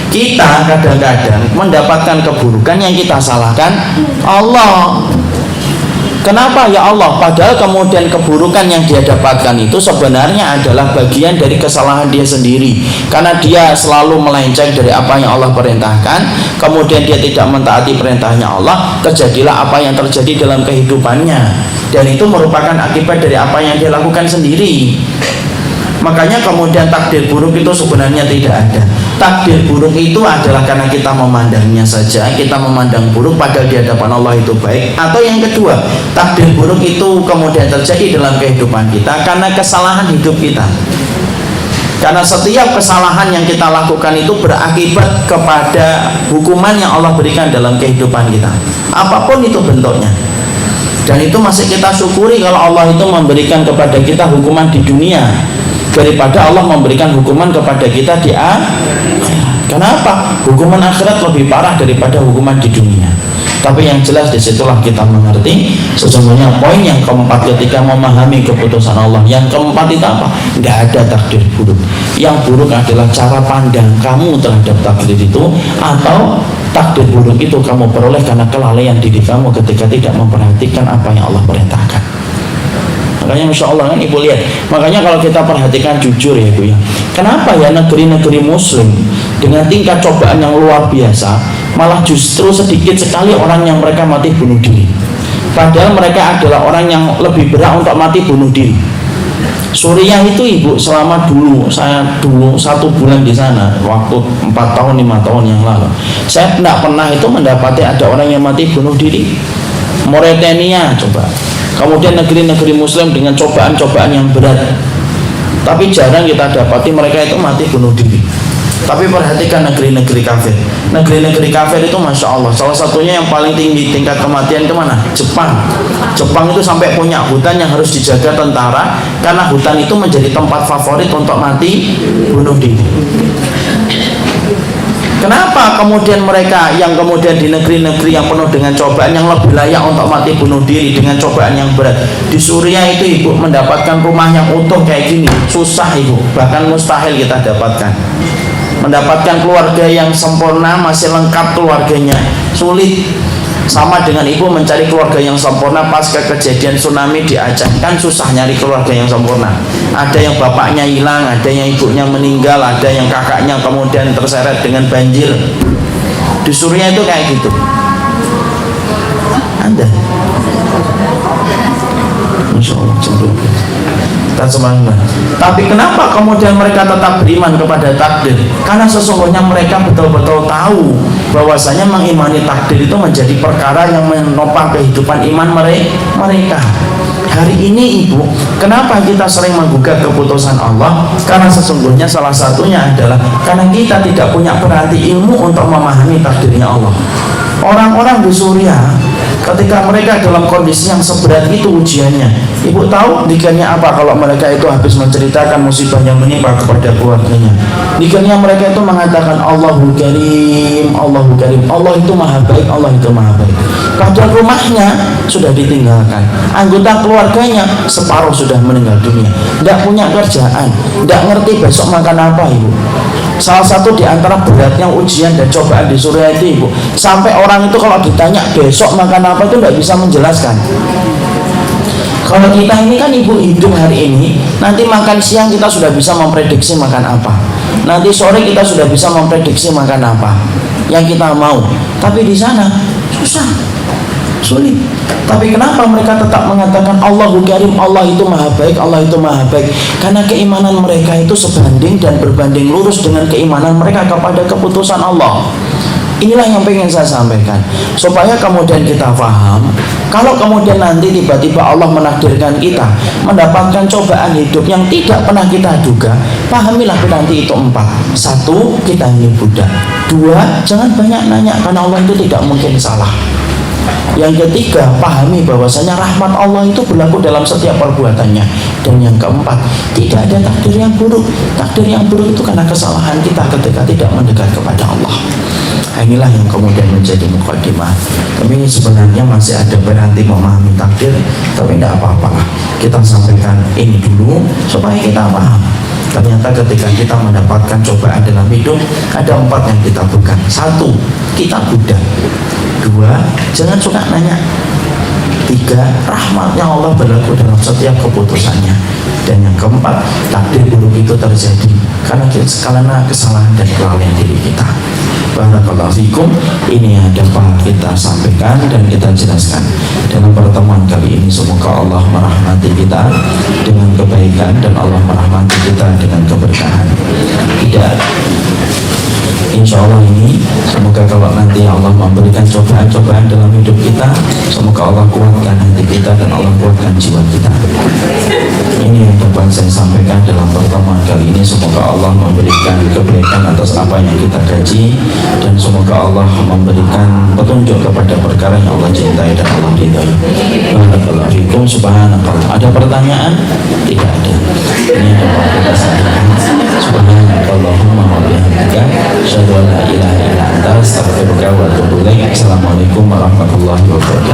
Kita kadang-kadang mendapatkan keburukan yang kita salahkan Allah. Kenapa ya Allah? Padahal kemudian keburukan yang dia dapatkan itu sebenarnya adalah bagian dari kesalahan dia sendiri. Karena dia selalu melenceng dari apa yang Allah perintahkan, kemudian dia tidak mentaati perintahnya Allah, terjadilah apa yang terjadi dalam kehidupannya. Dan itu merupakan akibat dari apa yang dia lakukan sendiri. Makanya kemudian takdir buruk itu sebenarnya tidak ada. Takdir buruk itu adalah karena kita memandangnya saja, kita memandang buruk padahal di hadapan Allah itu baik. Atau yang kedua, takdir buruk itu kemudian terjadi dalam kehidupan kita karena kesalahan hidup kita. Karena setiap kesalahan yang kita lakukan itu berakibat kepada hukuman yang Allah berikan dalam kehidupan kita, apapun itu bentuknya. Dan itu masih kita syukuri kalau Allah itu memberikan kepada kita hukuman di dunia daripada Allah memberikan hukuman kepada kita di akhirat. Kenapa? Hukuman akhirat lebih parah daripada hukuman di dunia. Tapi yang jelas disitulah kita mengerti sesungguhnya poin yang keempat ketika memahami keputusan Allah. Yang keempat itu apa? Tidak ada takdir buruk. Yang buruk adalah cara pandang kamu terhadap takdir itu, atau takdir buruk itu kamu peroleh karena kelalaian diri kamu ketika tidak memperhatikan apa yang Allah perintahkan. Makanya Masya Allah kan Ibu lihat, makanya kalau kita perhatikan jujur ya Ibu ya, kenapa ya negeri-negeri muslim dengan tingkat cobaan yang luar biasa malah justru sedikit sekali orang yang mereka mati bunuh diri, padahal mereka adalah orang yang lebih berat untuk mati bunuh diri. Suriah itu Ibu, selama saya 1 bulan di sana, waktu 4 tahun 5 tahun yang lalu, saya tidak pernah itu mendapati ada orang yang mati bunuh diri. Mauritania coba, kemudian negeri-negeri muslim dengan cobaan-cobaan yang berat, tapi jarang kita dapati mereka itu mati bunuh diri. Tapi perhatikan negeri-negeri kafir. Negeri-negeri kafir itu Masya Allah, salah satunya yang paling tinggi tingkat kematian itu mana? Jepang. Jepang itu sampai punya hutan yang harus dijaga tentara, karena hutan itu menjadi tempat favorit untuk mati bunuh diri. Kenapa kemudian mereka yang kemudian di negeri-negeri yang penuh dengan cobaan yang lebih layak untuk mati bunuh diri dengan cobaan yang berat? Di Suriah itu Ibu mendapatkan rumah yang utuh kayak gini susah Ibu, bahkan mustahil kita dapatkan. Mendapatkan keluarga yang sempurna, masih lengkap keluarganya, sulit. Sama dengan Ibu mencari keluarga yang sempurna pasca kejadian tsunami di Aceh, kan susah nyari keluarga yang sempurna. Ada yang bapaknya hilang, ada yang ibunya meninggal, ada yang kakaknya kemudian terseret dengan banjir. Di Suriah itu kayak gitu. Ada. Masya Allah, cenderung. Tapi kenapa kemudian mereka tetap beriman kepada takdir? Karena sesungguhnya mereka betul-betul tahu bahwasanya mengimani takdir itu menjadi perkara yang menopang kehidupan iman mereka. Hari ini Ibu, kenapa kita sering menggugat keputusan Allah? Karena sesungguhnya salah satunya adalah karena kita tidak punya berarti ilmu untuk memahami takdirnya Allah. Orang-orang di Suriah ketika mereka dalam kondisi yang seberat itu ujiannya, Ibu tahu dikirnya apa kalau mereka itu habis menceritakan musibah yang menimpa kepada keluarganya? Dikirnya mereka itu mengatakan Allahu Karim, Allahu Karim, Allah itu maha baik, Allah itu maha baik. Padahal rumahnya sudah ditinggalkan, anggota keluarganya separuh sudah meninggal dunia, tidak punya kerjaan, tidak ngerti besok makan apa Ibu. Salah satu di antara beratnya ujian dan cobaan di Suriah itu Ibu, sampai orang itu kalau ditanya besok makan apa itu tidak bisa menjelaskan. Kalau kita ini kan ibu hari ini, nanti makan siang kita sudah bisa memprediksi makan apa, nanti sore kita sudah bisa memprediksi makan apa yang kita mau. Tapi di sana susah, sulit. Tapi kenapa mereka tetap mengatakan Allahu Karim, Allah itu maha baik, Allah itu maha baik? Karena keimanan mereka itu sebanding dan berbanding lurus dengan keimanan mereka kepada keputusan Allah. Inilah yang pengen saya sampaikan, supaya kemudian kita paham. Kalau kemudian nanti tiba-tiba Allah menakdirkan kita mendapatkan cobaan hidup yang tidak pernah kita duga, pahamilah nanti itu 4. 1, kita ini budak. 2, jangan banyak nanya, karena Allah itu tidak mungkin salah. Yang ketiga, pahami bahwasanya rahmat Allah itu berlaku dalam setiap perbuatannya. Dan yang keempat, tidak ada takdir yang buruk. Takdir yang buruk itu karena kesalahan kita ketika tidak mendekat kepada Allah. Inilah yang kemudian menjadi mukadimah. Tapi sebenarnya masih ada berarti memahami takdir, tapi tidak apa-apa, kita sampaikan ini dulu supaya kita paham. Ternyata ketika kita mendapatkan cobaan dalam hidup, ada 4 yang kita bukan. 1, kita budak. 2, jangan suka nanya. 3, rahmatnya Allah berlaku dalam setiap keputusannya. Dan yang keempat, takdir buruk itu terjadi karena kesalahan dan kelalaian diri kita. Barakallahu fikum. Ini yang dapat kita sampaikan dan kita jelaskan dalam pertemuan kali ini. Semoga Allah merahmati kita dengan kebaikan dan Allah merahmati kita dengan keberkahan. Tidak, insya Allah ini semoga kalau nanti Allah memberikan cobaan-cobaan dalam hidup kita, semoga Allah kuatkan hati kita dan Allah kuatkan jiwa kita. Ini yang dapat saya sampaikan dalam pertemuan kali ini. Semoga Allah memberikan kebaikan atas apa yang kita kaji, dan semoga Allah memberikan petunjuk kepada perkara yang Allah cintai dan Allah ridhai. Barakallahu fikum. Subhanakallah. Ada pertanyaan? Tidak ada. Ini yang dapat kita sampaikan. Subhanakallahumma wa bihamdika asyhadu an la ilaha illa anta astaghfiruka wa atubu ilaik. Assalamualaikum warahmatullahi wabarakatuh.